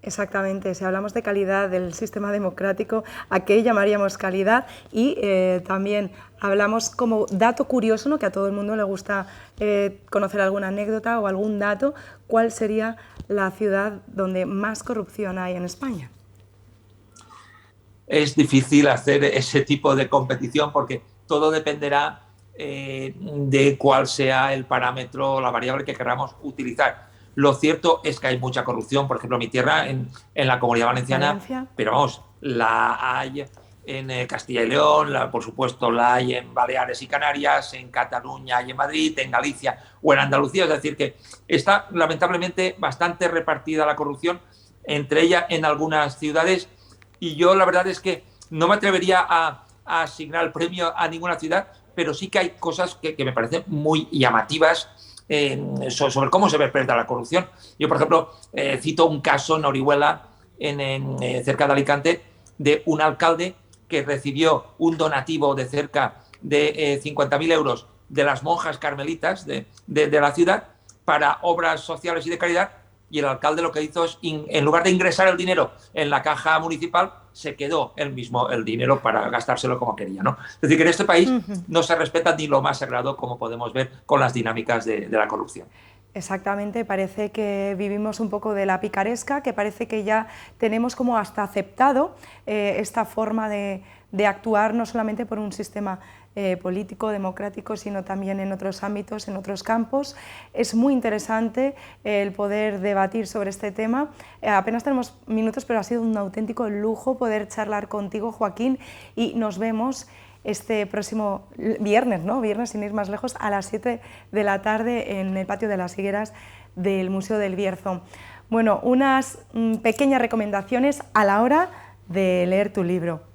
[SPEAKER 1] Exactamente, si hablamos de calidad del sistema democrático, ¿a qué llamaríamos calidad? Y también hablamos como dato curioso, ¿no? Que a todo el mundo le gusta conocer alguna anécdota o algún dato. ¿Cuál sería la ciudad donde más corrupción hay en España?
[SPEAKER 8] Es difícil hacer ese tipo de competición porque todo dependerá de cuál sea el parámetro, la variable que queramos utilizar. Lo cierto es que hay mucha corrupción, por ejemplo, en mi tierra, en la Comunidad Valenciana, pero vamos, la hay en Castilla y León, por supuesto la hay en Baleares y Canarias, en Cataluña y en Madrid, en Galicia o en Andalucía. Es decir, que está lamentablemente bastante repartida la corrupción, entre ellas en algunas ciudades, y yo la verdad es que no me atrevería a asignar el premio a ninguna ciudad, pero sí que hay cosas que me parecen muy llamativas sobre cómo se perpetra la corrupción. Yo, por ejemplo, cito un caso en Orihuela, cerca de Alicante, de un alcalde que recibió un donativo de cerca de 50.000 euros de las monjas carmelitas de la ciudad para obras sociales y de caridad, y el alcalde lo que hizo es, en lugar de ingresar el dinero en la caja municipal, se quedó él mismo el dinero para gastárselo como quería, ¿no? Es decir, que en este país no se respeta ni lo más sagrado, como podemos ver con las dinámicas de la corrupción.
[SPEAKER 1] Exactamente, parece que vivimos un poco de la picaresca, que parece que ya tenemos como hasta aceptado esta forma de actuar, no solamente por un sistema político, democrático, sino también en otros ámbitos, en otros campos. Es muy interesante el poder debatir sobre este tema. Apenas tenemos minutos, pero ha sido un auténtico lujo poder charlar contigo, Joaquín, y nos vemos este próximo viernes, ¿no? Viernes, sin ir más lejos, a las 7 de la tarde en el patio de las Higueras del Museo del Bierzo. Bueno, unas pequeñas recomendaciones a la hora de leer tu libro.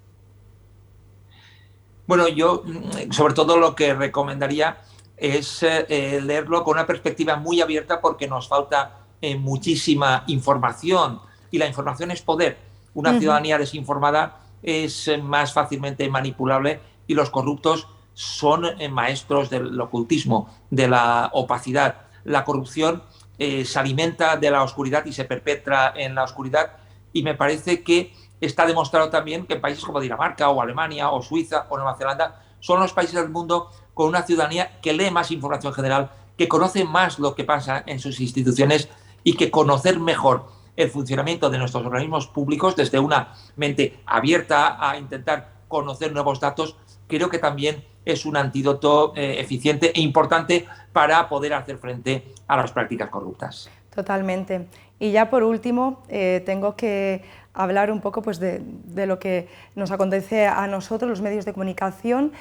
[SPEAKER 8] Bueno, yo sobre todo lo que recomendaría es leerlo con una perspectiva muy abierta, porque nos falta muchísima información, y la información es poder. Una ciudadanía desinformada es más fácilmente manipulable, y los corruptos son maestros del ocultismo, de la opacidad. La corrupción se alimenta de la oscuridad y se perpetra en la oscuridad, y me parece que está demostrado también que países como Dinamarca o Alemania o Suiza o Nueva Zelanda son los países del mundo con una ciudadanía que lee más información general, que conoce más lo que pasa en sus instituciones, y que conocer mejor el funcionamiento de nuestros organismos públicos desde una mente abierta a intentar conocer nuevos datos, creo que también es un antídoto eficiente e importante para poder hacer frente a las prácticas corruptas.
[SPEAKER 1] Totalmente. Y ya por último, tengo que hablar un poco pues, de lo que nos acontece a nosotros, los medios de comunicación.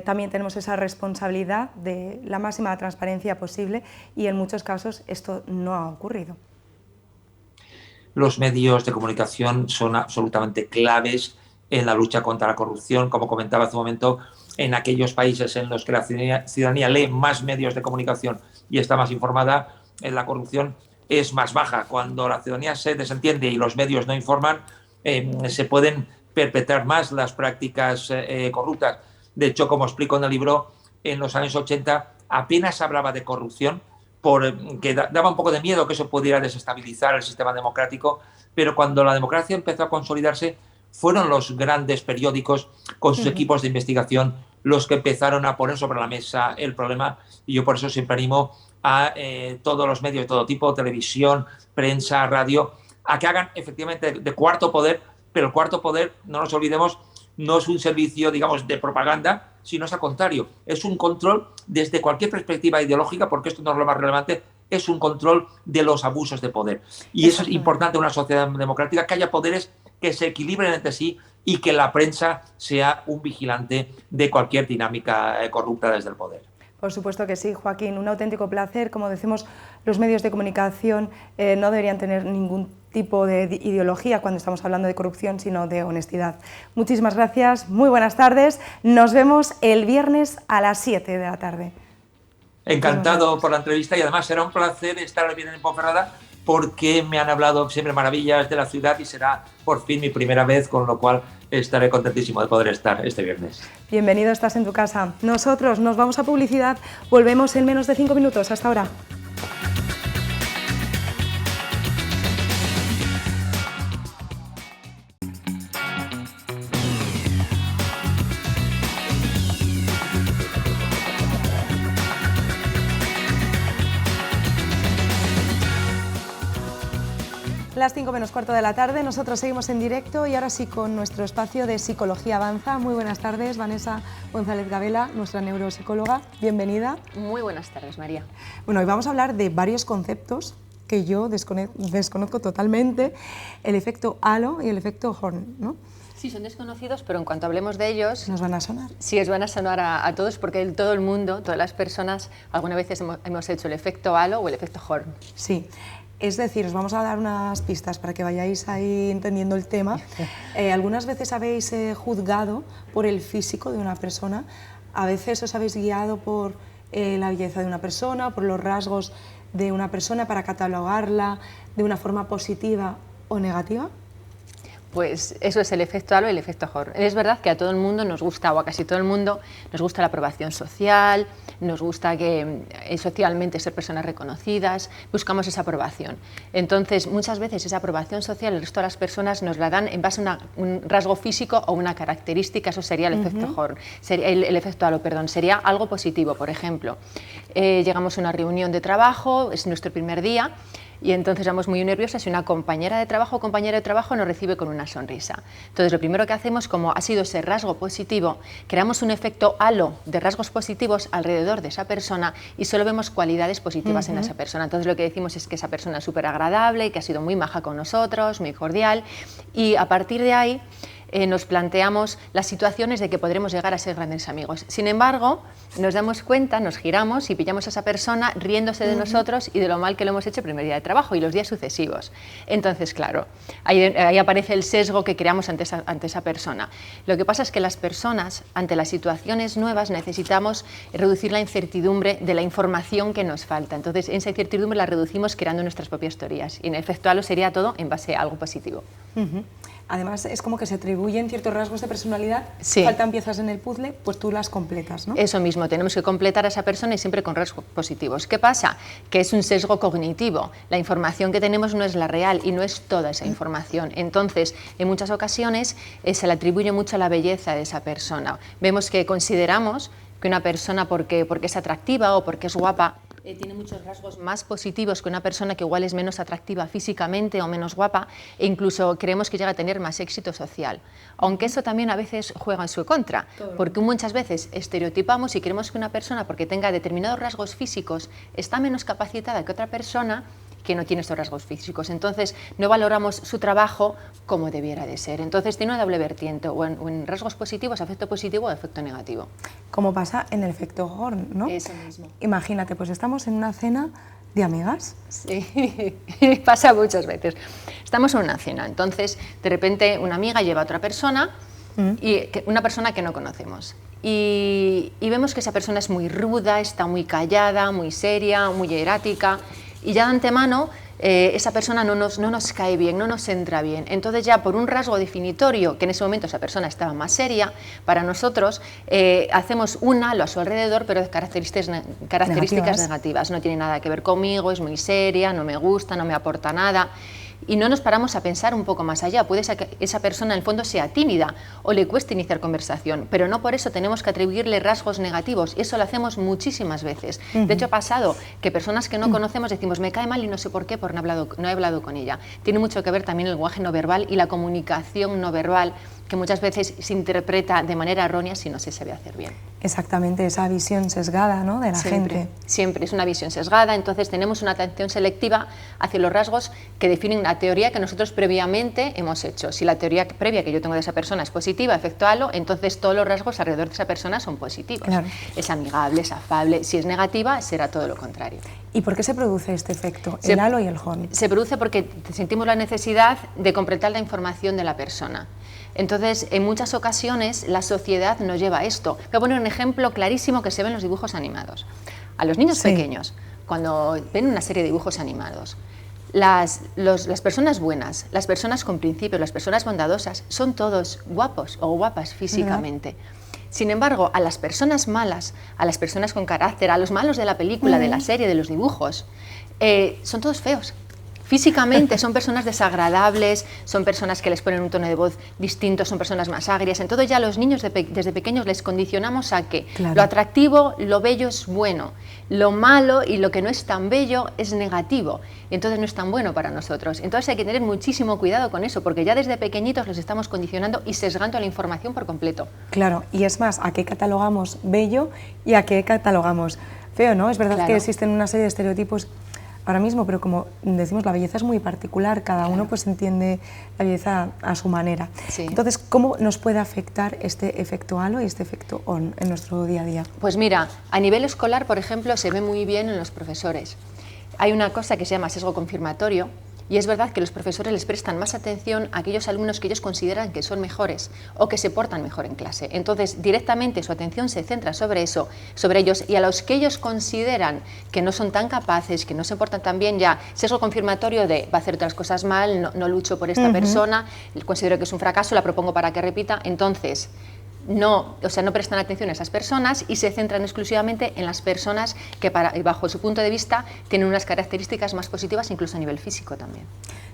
[SPEAKER 1] También tenemos esa responsabilidad de la máxima transparencia posible, y en muchos casos esto no ha ocurrido.
[SPEAKER 8] Los medios de comunicación son absolutamente claves en la lucha contra la corrupción. Como comentaba hace un momento, en aquellos países en los que la ciudadanía lee más medios de comunicación y está más informada, la corrupción es más baja. Cuando la ciudadanía se desentiende y los medios no informan, se pueden perpetrar más las prácticas corruptas. De hecho, como explico en el libro, en los años 80 apenas hablaba de corrupción, porque daba un poco de miedo que eso pudiera desestabilizar el sistema democrático, pero cuando la democracia empezó a consolidarse, fueron los grandes periódicos con sus equipos de investigación los que empezaron a poner sobre la mesa el problema, y yo por eso siempre animo a todos los medios de todo tipo, televisión, prensa, radio, a que hagan efectivamente de cuarto poder, pero el cuarto poder, no nos olvidemos, no es un servicio, digamos, de propaganda, sino es al contrario, es un control desde cualquier perspectiva ideológica, porque esto no es lo más relevante, es un control de los abusos de poder. Y eso es importante en una sociedad democrática, que haya poderes que se equilibren entre sí, y que la prensa sea un vigilante de cualquier dinámica corrupta desde el poder.
[SPEAKER 1] Por supuesto que sí, Joaquín, un auténtico placer. Como decimos, los medios de comunicación no deberían tener ningún tipo de ideología cuando estamos hablando de corrupción, sino de honestidad. Muchísimas gracias, muy buenas tardes. Nos vemos el viernes a las 7 de la tarde.
[SPEAKER 8] Encantado por la entrevista, y además será un placer estar el viernes en Ponferrada, porque me han hablado siempre maravillas de la ciudad y será por fin mi primera vez, con lo cual estaré contentísimo de poder estar este viernes.
[SPEAKER 1] Bienvenido, estás en tu casa. Nosotros nos vamos a publicidad, volvemos en menos de 5 minutos. Hasta ahora. Las 5 menos cuarto de la tarde, nosotros seguimos en directo, y ahora sí con nuestro espacio de Psicología Avanza. Muy buenas tardes, Vanessa González Gabela, nuestra neuropsicóloga, bienvenida.
[SPEAKER 9] Muy buenas tardes, María.
[SPEAKER 1] Bueno, hoy vamos a hablar de varios conceptos que yo desconozco totalmente, el efecto halo y el efecto Horn, ¿no?
[SPEAKER 9] Sí, son desconocidos, pero en cuanto hablemos de ellos...
[SPEAKER 1] ¿Nos van a sonar?
[SPEAKER 9] Sí, os van a sonar a todos, porque todo el mundo, todas las personas, alguna vez hemos hecho el efecto halo o el efecto Horn.
[SPEAKER 1] Sí. Es decir, os vamos a dar unas pistas para que vayáis ahí entendiendo el tema. Algunas veces habéis juzgado por el físico de una persona, a veces os habéis guiado por la belleza de una persona, por los rasgos de una persona para catalogarla de una forma positiva o negativa.
[SPEAKER 9] Pues eso es el efecto halo y el efecto Horn. Es verdad que a todo el mundo nos gusta, o a casi todo el mundo, nos gusta la aprobación social, nos gusta que socialmente ser personas reconocidas, buscamos esa aprobación. Entonces, muchas veces esa aprobación social el resto de las personas nos la dan en base a un rasgo físico o una característica, eso sería el efecto Horn, el efecto halo, perdón, sería algo positivo. Por ejemplo, llegamos a una reunión de trabajo, es nuestro primer día, y entonces vamos muy nerviosas y una compañera de trabajo o compañero de trabajo nos recibe con una sonrisa. Entonces lo primero que hacemos, como ha sido ese rasgo positivo, creamos un efecto halo de rasgos positivos alrededor de esa persona y solo vemos cualidades positivas en esa persona. Entonces lo que decimos es que esa persona es súper agradable, que ha sido muy maja con nosotros, muy cordial, y a partir de ahí nos planteamos las situaciones de que podremos llegar a ser grandes amigos. Sin embargo, nos damos cuenta, nos giramos y pillamos a esa persona riéndose de nosotros y de lo mal que lo hemos hecho el primer día de trabajo y los días sucesivos. Entonces, claro, ahí aparece el sesgo que creamos ante esa persona. Lo que pasa es que las personas, ante las situaciones nuevas, necesitamos reducir la incertidumbre de la información que nos falta. Entonces, esa incertidumbre la reducimos creando nuestras propias teorías. Y en efecto, halo sería todo en base a algo positivo.
[SPEAKER 1] Además, es como que se atribuyen ciertos rasgos de personalidad,
[SPEAKER 9] sí.
[SPEAKER 1] Faltan piezas en el puzzle, pues tú las completas, ¿no?
[SPEAKER 9] Eso mismo, tenemos que completar a esa persona y siempre con rasgos positivos. ¿Qué pasa? Que es un sesgo cognitivo. La información que tenemos no es la real y no es toda esa información. Entonces, en muchas ocasiones se le atribuye mucho a la belleza de esa persona. Vemos que consideramos que una persona porque es atractiva o porque es guapa tiene muchos rasgos más positivos que una persona que igual es menos atractiva físicamente o menos guapa, e incluso creemos que llega a tener más éxito social. Aunque eso también a veces juega en su contra, porque muchas veces estereotipamos y creemos que una persona, porque tenga determinados rasgos físicos, está menos capacitada que otra persona que no tiene estos rasgos físicos. Entonces, no valoramos su trabajo como debiera de ser. Entonces, tiene una doble vertiente, o en rasgos positivos, efecto positivo o efecto negativo.
[SPEAKER 1] Como pasa en el efecto Horn, ¿no?
[SPEAKER 9] Eso mismo.
[SPEAKER 1] Imagínate, pues estamos en una cena de amigas.
[SPEAKER 9] Sí, pasa muchas veces. Estamos en una cena, entonces, de repente, una amiga lleva a otra persona, una persona que no conocemos. Y vemos que esa persona es muy ruda, está muy callada, muy seria, muy hierática, y ya de antemano esa persona no nos cae bien, no nos entra bien. Entonces ya por un rasgo definitorio, que en ese momento esa persona estaba más seria, para nosotros hacemos un halo a su alrededor, pero de características negativas. No tiene nada que ver conmigo, es muy seria, no me gusta, no me aporta nada. Y no nos paramos a pensar un poco más allá. Puede ser que esa persona en el fondo sea tímida o le cueste iniciar conversación, pero no por eso tenemos que atribuirle rasgos negativos, y eso lo hacemos muchísimas veces. De hecho, ha pasado que personas que no conocemos decimos, me cae mal y no sé por qué, porque no he hablado con ella. Tiene mucho que ver también el lenguaje no verbal y la comunicación no verbal, que muchas veces se interpreta de manera errónea si no se sabe hacer bien.
[SPEAKER 1] Exactamente, esa visión sesgada, ¿no?, de la gente.
[SPEAKER 9] Siempre es una visión sesgada, entonces tenemos una atención selectiva hacia los rasgos que definen la teoría que nosotros previamente hemos hecho. Si la teoría previa que yo tengo de esa persona es positiva, efecto halo, entonces todos los rasgos alrededor de esa persona son positivos. Claro. Es amigable, es afable. Si es negativa, será todo lo contrario.
[SPEAKER 1] ¿Y por qué se produce este efecto, el halo y el Horn?
[SPEAKER 9] Se produce porque sentimos la necesidad de completar la información de la persona. Entonces, en muchas ocasiones, la sociedad nos lleva a esto. Voy a poner un ejemplo clarísimo que se ve en los dibujos animados. A los niños pequeños, cuando ven una serie de dibujos animados, las personas buenas, las personas con principios, las personas bondadosas, son todos guapos o guapas físicamente. Sin embargo, a las personas malas, a las personas con carácter, a los malos de la película, de la serie, de los dibujos, son todos feos. Físicamente son personas desagradables, son personas que les ponen un tono de voz distinto, son personas más agrias. Entonces ya a los niños desde pequeños les condicionamos a que lo atractivo, lo bello es bueno, lo malo y lo que no es tan bello es negativo, y entonces no es tan bueno para nosotros. Entonces hay que tener muchísimo cuidado con eso, porque ya desde pequeñitos los estamos condicionando y sesgando la información por completo.
[SPEAKER 1] Claro, y es más, ¿a qué catalogamos bello y a qué catalogamos feo, no? Es verdad que existen una serie de estereotipos ahora mismo, pero como decimos, la belleza es muy particular, cada uno pues entiende la belleza a su manera. Entonces, ¿cómo nos puede afectar este efecto halo y este efecto Horn en nuestro día a día?
[SPEAKER 9] Pues mira, a nivel escolar, por ejemplo, se ve muy bien en los profesores. Hay una cosa que se llama sesgo confirmatorio, Y es verdad que los profesores les prestan más atención a aquellos alumnos que ellos consideran que son mejores o que se portan mejor en clase. Entonces, directamente su atención se centra sobre eso, sobre ellos, y a los que ellos consideran que no son tan capaces, que no se portan tan bien, ya sesgo confirmatorio de va a hacer otras cosas mal, no lucho por esta persona, considero que es un fracaso, la propongo para que repita. Entonces, no prestan atención a esas personas y se centran exclusivamente en las personas que bajo su punto de vista tienen unas características más positivas, incluso a nivel físico también.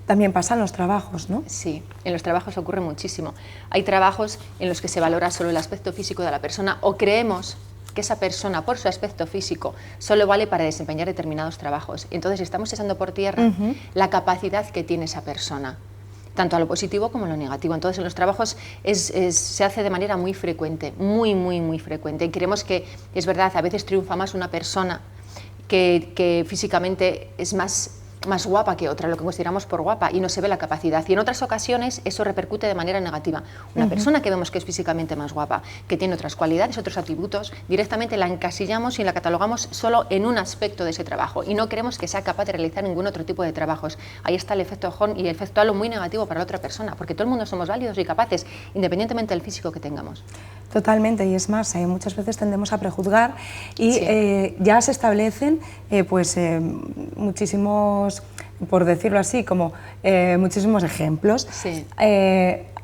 [SPEAKER 1] También pasa en los trabajos, ¿no?
[SPEAKER 9] Sí, en los trabajos ocurre muchísimo. Hay trabajos en los que se valora solo el aspecto físico de la persona o creemos que esa persona, por su aspecto físico, solo vale para desempeñar determinados trabajos. Entonces estamos echando por tierra la capacidad que tiene esa persona, tanto a lo positivo como a lo negativo. Entonces, en los trabajos se hace de manera muy frecuente, muy frecuente. Y creemos que, es verdad, a veces triunfa más una persona que físicamente es más guapa que otra, lo que consideramos por guapa, y no se ve la capacidad. Y en otras ocasiones eso repercute de manera negativa. Una persona que vemos que es físicamente más guapa, que tiene otras cualidades, otros atributos, directamente la encasillamos y la catalogamos solo en un aspecto de ese trabajo y no queremos que sea capaz de realizar ningún otro tipo de trabajos. Ahí está el efecto Horn y el efecto halo muy negativo para la otra persona, porque todo el mundo somos válidos y capaces, independientemente del físico que tengamos.
[SPEAKER 1] Totalmente, y es más, muchas veces tendemos a prejuzgar y ya se establecen muchísimos, por decirlo así, como muchísimos ejemplos.
[SPEAKER 9] Sí.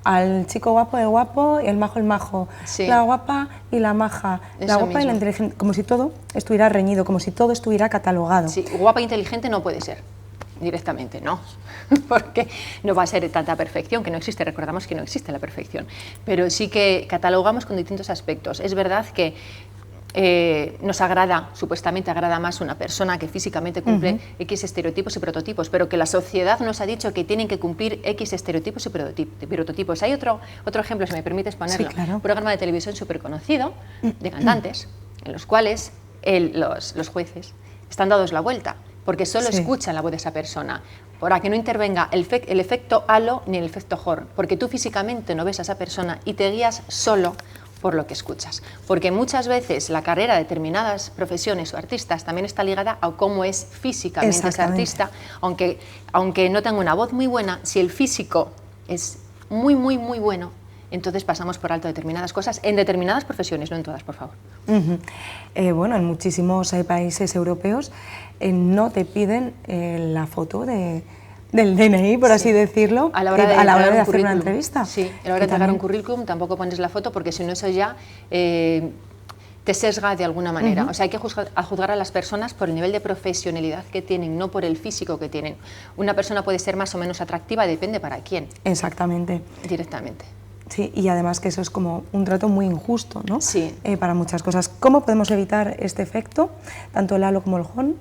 [SPEAKER 1] Al chico guapo el guapo y el majo,
[SPEAKER 9] sí.
[SPEAKER 1] La guapa y la maja,
[SPEAKER 9] Eso
[SPEAKER 1] la guapa
[SPEAKER 9] mismo.
[SPEAKER 1] y la inteligente, como si todo estuviera reñido, como si todo estuviera catalogado.
[SPEAKER 9] Sí, guapa e inteligente no puede ser, directamente no, porque no va a ser tanta perfección, que no existe, recordamos que no existe la perfección, pero sí que catalogamos con distintos aspectos. Es verdad que nos agrada, supuestamente agrada más una persona que físicamente cumple X estereotipos y prototipos, pero que la sociedad nos ha dicho que tienen que cumplir X estereotipos y prototipos. Hay otro ejemplo, si me permites ponerlo,
[SPEAKER 1] Sí, claro.
[SPEAKER 9] Un programa de televisión súper conocido de cantantes, en los cuales los jueces están dados la vuelta, porque solo escuchan la voz de esa persona, para que no intervenga el efecto halo ni el efecto Horn, porque tú físicamente no ves a esa persona y te guías solo por lo que escuchas, porque muchas veces la carrera de determinadas profesiones o artistas también está ligada a cómo es físicamente ese artista, aunque no tenga una voz muy buena, si el físico es muy bueno, entonces pasamos por alto determinadas cosas en determinadas profesiones, no en todas, por favor.
[SPEAKER 1] Bueno, en muchísimos países europeos no te piden la foto del DNI, por así decirlo,
[SPEAKER 9] a la hora de
[SPEAKER 1] hacer una entrevista.
[SPEAKER 9] Sí, a la hora de entregar un currículum tampoco pones la foto, porque si no eso ya te sesga de alguna manera. O sea, hay que juzgar a las personas por el nivel de profesionalidad que tienen, no por el físico que tienen. Una persona puede ser más o menos atractiva, depende para quién.
[SPEAKER 1] Exactamente.
[SPEAKER 9] Directamente.
[SPEAKER 1] Sí, y además que eso es como un trato muy injusto, ¿no?
[SPEAKER 9] Sí.
[SPEAKER 1] Para muchas cosas. ¿Cómo podemos evitar este efecto, tanto el halo como el Horn?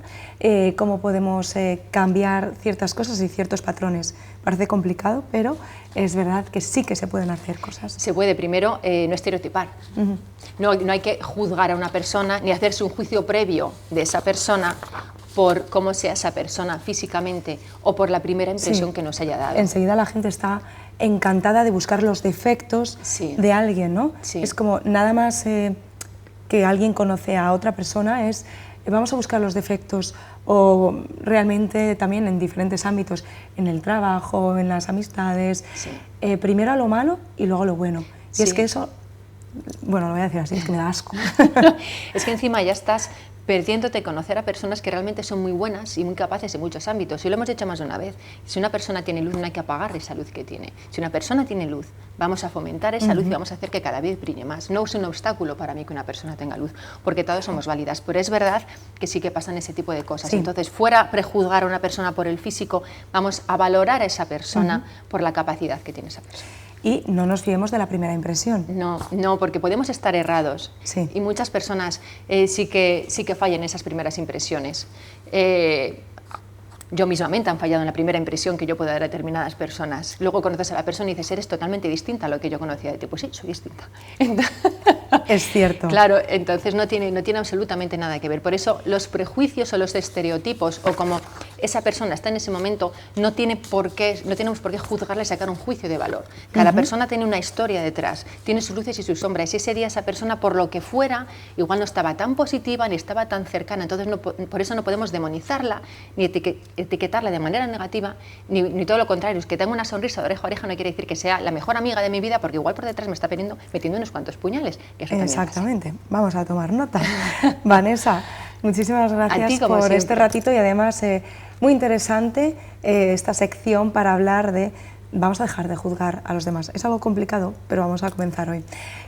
[SPEAKER 1] ¿Cómo podemos cambiar ciertas cosas y ciertos patrones? Parece complicado, pero es verdad que sí que se pueden hacer cosas.
[SPEAKER 9] Se puede, primero, no estereotipar. No hay que juzgar a una persona ni hacerse un juicio previo de esa persona por cómo sea esa persona físicamente o por la primera impresión que nos haya dado.
[SPEAKER 1] Enseguida la gente está encantada de buscar los defectos de alguien, ¿no?
[SPEAKER 9] Sí.
[SPEAKER 1] Es como nada más que alguien conoce a otra persona, vamos a buscar los defectos, o realmente también en diferentes ámbitos, en el trabajo, en las amistades, primero a lo malo y luego a lo bueno. Y es que eso, bueno, lo voy a decir así, es que me da asco.
[SPEAKER 9] Es que encima ya estás perdiéndote conocer a personas que realmente son muy buenas y muy capaces en muchos ámbitos. Y lo hemos dicho más de una vez, si una persona tiene luz no hay que apagar esa luz que tiene. Si una persona tiene luz, vamos a fomentar esa luz y vamos a hacer que cada vez brille más. No es un obstáculo para mí que una persona tenga luz, porque todos somos válidas, pero es verdad que sí que pasan ese tipo de cosas. Entonces, fuera prejuzgar a una persona por el físico, vamos a valorar a esa persona por la capacidad que tiene esa persona.
[SPEAKER 1] Y no nos fiemos de la primera impresión.
[SPEAKER 9] No, porque podemos estar errados. Y muchas personas sí que fallan esas primeras impresiones. Yo mismamente han fallado en la primera impresión que yo puedo dar a determinadas personas. Luego conoces a la persona y dices, eres totalmente distinta a lo que yo conocía de ti. Pues sí, soy distinta.
[SPEAKER 1] Es cierto.
[SPEAKER 9] Claro, entonces no tiene absolutamente nada que ver. Por eso los prejuicios o los estereotipos, o como esa persona está en ese momento, no tenemos por qué juzgarla y sacar un juicio de valor. Cada persona tiene una historia detrás, tiene sus luces y sus sombras, y ese día esa persona, por lo que fuera, igual no estaba tan positiva ni estaba tan cercana, entonces por eso no podemos demonizarla ni etiquetarla de manera negativa, ni todo lo contrario. Es que tenga una sonrisa de oreja a oreja no quiere decir que sea la mejor amiga de mi vida, porque igual por detrás me está metiendo unos cuantos puñales. Que eso
[SPEAKER 1] exactamente, vamos a tomar nota. Vanessa, muchísimas gracias por siempre. Este ratito y además muy interesante esta sección para hablar de vamos a dejar de juzgar a los demás. Es algo complicado, pero vamos a comenzar hoy.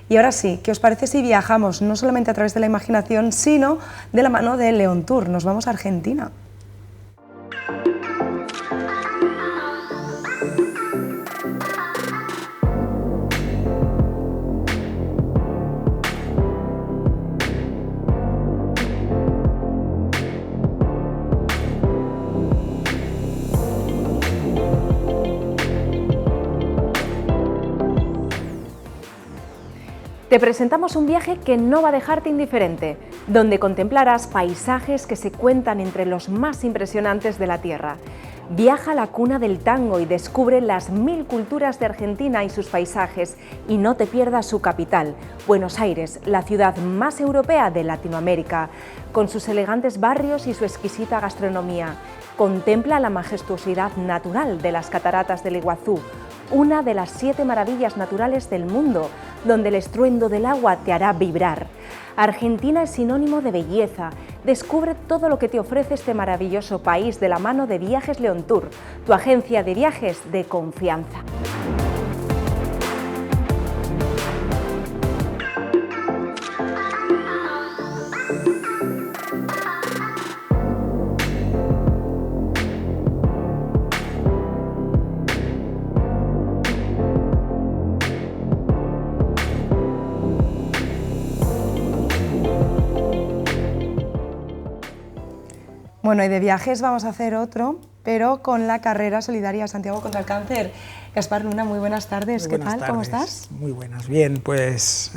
[SPEAKER 1] Y ahora sí, ¿qué os parece si viajamos no solamente a través de la imaginación, sino de la mano de León Tour? Nos vamos a Argentina.
[SPEAKER 10] Te presentamos un viaje que no va a dejarte indiferente, donde contemplarás paisajes que se cuentan entre los más impresionantes de la Tierra. Viaja a la cuna del tango y descubre las 1000 culturas de Argentina y sus paisajes, y no te pierdas su capital, Buenos Aires, la ciudad más europea de Latinoamérica, con sus elegantes barrios y su exquisita gastronomía. Contempla la majestuosidad natural de las cataratas del Iguazú, una de las 7 maravillas naturales del mundo, donde el estruendo del agua te hará vibrar. Argentina es sinónimo de belleza. Descubre todo lo que te ofrece este maravilloso país de la mano de Viajes León Tour, tu agencia de viajes de confianza.
[SPEAKER 1] Bueno, y de viajes vamos a hacer otro, pero con la carrera solidaria Santiago contra el Cáncer. Gaspar Luna, muy buenas tardes. ¿Qué tal? ¿Cómo estás?
[SPEAKER 11] Muy buenas, bien, pues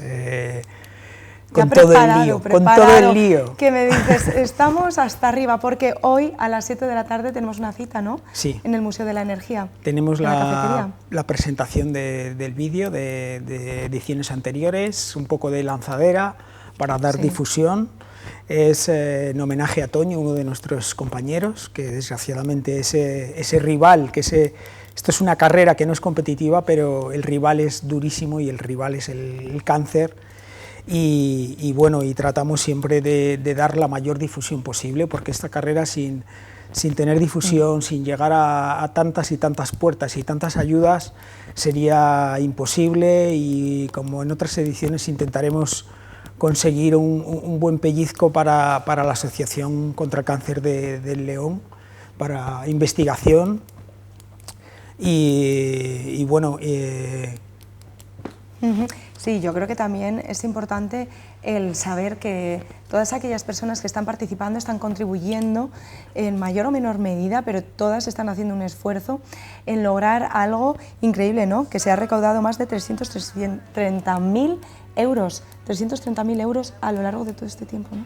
[SPEAKER 11] con todo el lío.
[SPEAKER 1] Que me dices, estamos hasta arriba, porque hoy a las 7 de la tarde tenemos una cita, ¿no?
[SPEAKER 11] Sí.
[SPEAKER 1] En el Museo de la Energía.
[SPEAKER 11] Tenemos la presentación del vídeo de ediciones anteriores, un poco de lanzadera para dar difusión. Es en homenaje a Toño, uno de nuestros compañeros, que desgraciadamente ese rival, esto es una carrera que no es competitiva, pero el rival es durísimo y el rival es el cáncer. Y bueno, y tratamos siempre de dar la mayor difusión posible, porque esta carrera sin tener difusión, sin llegar a tantas y tantas puertas y tantas ayudas, sería imposible, y como en otras ediciones intentaremos conseguir un buen pellizco para la Asociación contra el Cáncer del León, para investigación y bueno...
[SPEAKER 1] Sí, yo creo que también es importante el saber que todas aquellas personas que están participando están contribuyendo en mayor o menor medida, pero todas están haciendo un esfuerzo en lograr algo increíble, ¿no? Que se ha recaudado más de 330.000 euros, 330.000 euros a lo largo de todo este tiempo, ¿no?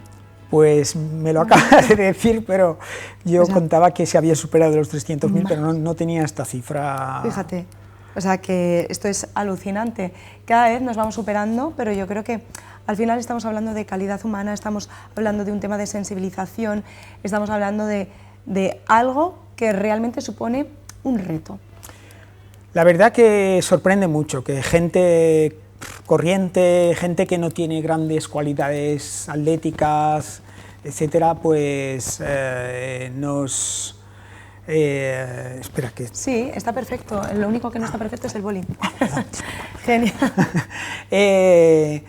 [SPEAKER 11] Pues me lo acabas de decir, pero yo contaba que se había superado los 300.000, pero no tenía esta cifra.
[SPEAKER 1] Fíjate. O sea que esto es alucinante. Cada vez nos vamos superando, pero yo creo que al final estamos hablando de calidad humana, estamos hablando de un tema de sensibilización, estamos hablando de algo que realmente supone un reto.
[SPEAKER 11] La verdad que sorprende mucho que gente corriente, gente que no tiene grandes cualidades atléticas, etcétera, pues nos... espera, que...
[SPEAKER 1] Sí, está perfecto. Lo único que no está perfecto es el boli. Genial.
[SPEAKER 11] Que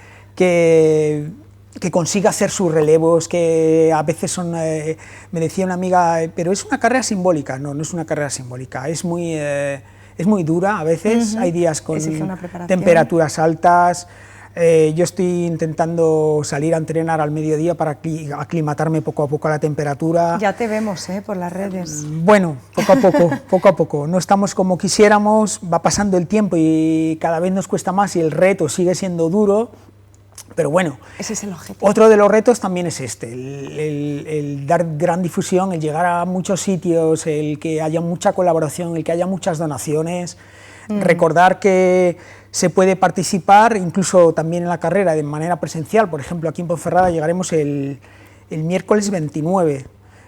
[SPEAKER 11] consiga hacer sus relevos, que a veces son... me decía una amiga, pero es una carrera simbólica. No, no es una carrera simbólica. Es muy dura a veces. Hay días con temperaturas altas. Yo estoy intentando salir a entrenar al mediodía para aclimatarme poco a poco a la temperatura.
[SPEAKER 1] Ya te vemos por las redes.
[SPEAKER 11] Bueno, poco a poco. No estamos como quisiéramos, va pasando el tiempo y cada vez nos cuesta más y el reto sigue siendo duro. Pero bueno,
[SPEAKER 1] ese es el objetivo.
[SPEAKER 11] Otro de los retos también es este, el dar gran difusión, el llegar a muchos sitios, el que haya mucha colaboración, el que haya muchas donaciones, recordar que se puede participar incluso también en la carrera de manera presencial. Por ejemplo, aquí en Ponferrada llegaremos el miércoles 29,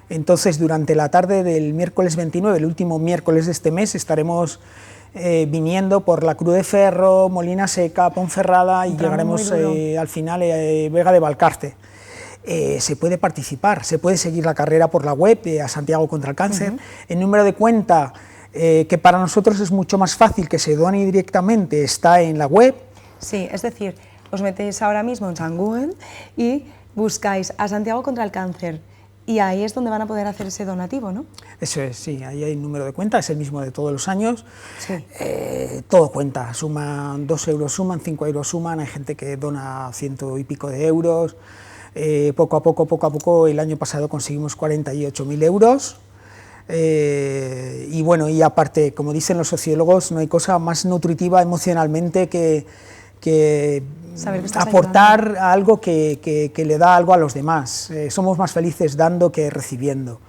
[SPEAKER 11] entonces durante la tarde del miércoles 29, el último miércoles de este mes, estaremos viniendo por la Cruz de Ferro, Molina Seca, Ponferrada y llegaremos al final Vega de Valcarce. Se puede participar, se puede seguir la carrera por la web de A Santiago contra el Cáncer. El número de cuenta, que para nosotros es mucho más fácil que se done directamente, está en la web.
[SPEAKER 1] Sí, es decir, os metéis ahora mismo en San Google y buscáis A Santiago contra el Cáncer. Y ahí es donde van a poder hacer ese donativo, ¿no?
[SPEAKER 11] Eso es, sí, ahí hay un número de cuenta, es el mismo de todos los años.
[SPEAKER 1] Sí.
[SPEAKER 11] Todo cuenta, suman 2 euros, suman 5 euros, suman, hay gente que dona 100 y pico de euros. Poco a poco, el año pasado conseguimos 48.000 euros. Y bueno, y aparte, como dicen los sociólogos, no hay cosa más nutritiva emocionalmente que aportar ayudando. Algo que le da algo a los demás. Somos más felices dando que recibiendo.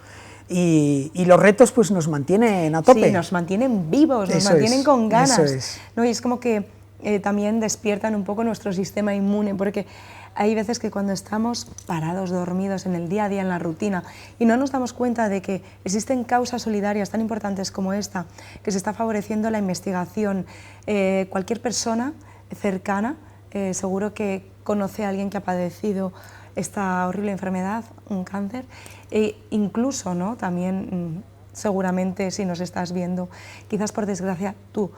[SPEAKER 11] Y los retos pues nos mantienen a tope.
[SPEAKER 1] Sí, nos mantienen vivos, nos mantienen con ganas. ¿No? Y es como que también despiertan un poco nuestro sistema inmune, porque hay veces que cuando estamos parados, dormidos en el día a día, en la rutina, y no nos damos cuenta de que existen causas solidarias tan importantes como esta, que se está favoreciendo la investigación. Cualquier persona cercana seguro que conoce a alguien que ha padecido esta horrible enfermedad, un cáncer, e incluso, ¿no? También seguramente si nos estás viendo, quizás por desgracia tú.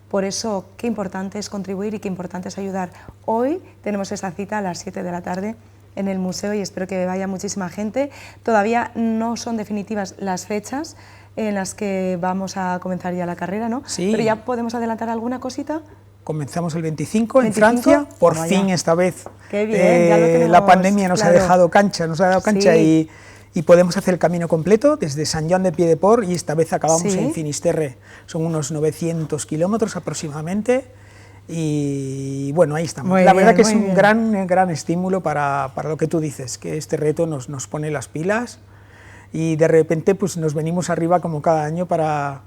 [SPEAKER 1] Por eso qué importante es contribuir y qué importante es ayudar. Hoy tenemos esa cita a las 7 de la tarde en el museo y espero que vaya muchísima gente. Todavía no son definitivas las fechas en las que vamos a comenzar ya la carrera, ¿no?
[SPEAKER 11] Sí.
[SPEAKER 1] Pero ya podemos adelantar alguna cosita.
[SPEAKER 11] Comenzamos el 25 en Francia, por fin esta vez.
[SPEAKER 1] Qué bien, ya lo tenemos,
[SPEAKER 11] la pandemia nos ha dado cancha
[SPEAKER 1] sí.
[SPEAKER 11] y podemos hacer el camino completo desde Sant Joan de Piedeport y esta vez acabamos en Finisterre. Son unos 900 kilómetros aproximadamente y bueno, ahí estamos. La verdad que es un gran estímulo para lo que tú dices, que este reto nos pone las pilas y de repente pues nos venimos arriba como cada año para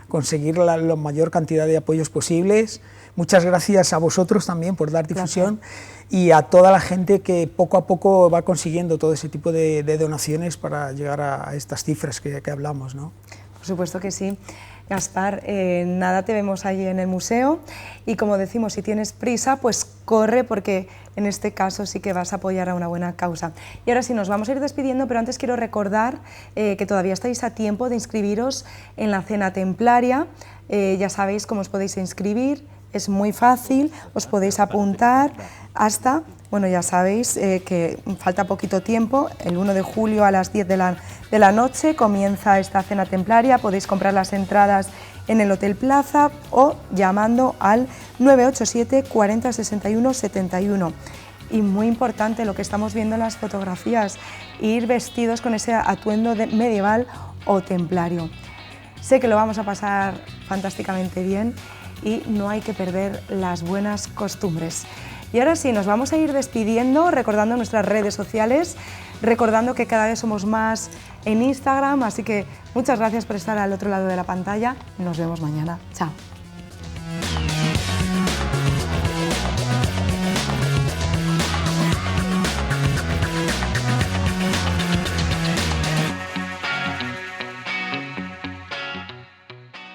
[SPEAKER 11] conseguir la mayor cantidad de apoyos posibles. Muchas gracias a vosotros también por dar difusión y a toda la gente que poco a poco va consiguiendo todo ese tipo de donaciones para llegar a estas cifras que hablamos, ¿no?
[SPEAKER 1] Por supuesto que sí. Gaspar, nada, te vemos allí en el museo y como decimos, si tienes prisa, pues corre porque en este caso sí que vas a apoyar a una buena causa. Y ahora sí, nos vamos a ir despidiendo, pero antes quiero recordar que todavía estáis a tiempo de inscribiros en la cena templaria. Ya sabéis cómo os podéis inscribir, es muy fácil, os podéis apuntar hasta, bueno, ya sabéis que falta poquito tiempo, el 1 de julio a las 10 de la noche comienza esta cena templaria, podéis comprar las entradas en el Hotel Plaza o llamando al 987 40 61 71. Y muy importante lo que estamos viendo en las fotografías, ir vestidos con ese atuendo medieval o templario. Sé que lo vamos a pasar fantásticamente bien y no hay que perder las buenas costumbres. Y ahora sí, nos vamos a ir despidiendo, recordando nuestras redes sociales, recordando que cada vez somos más en Instagram, así que muchas gracias por estar al otro lado de la pantalla. Nos vemos mañana. Chao.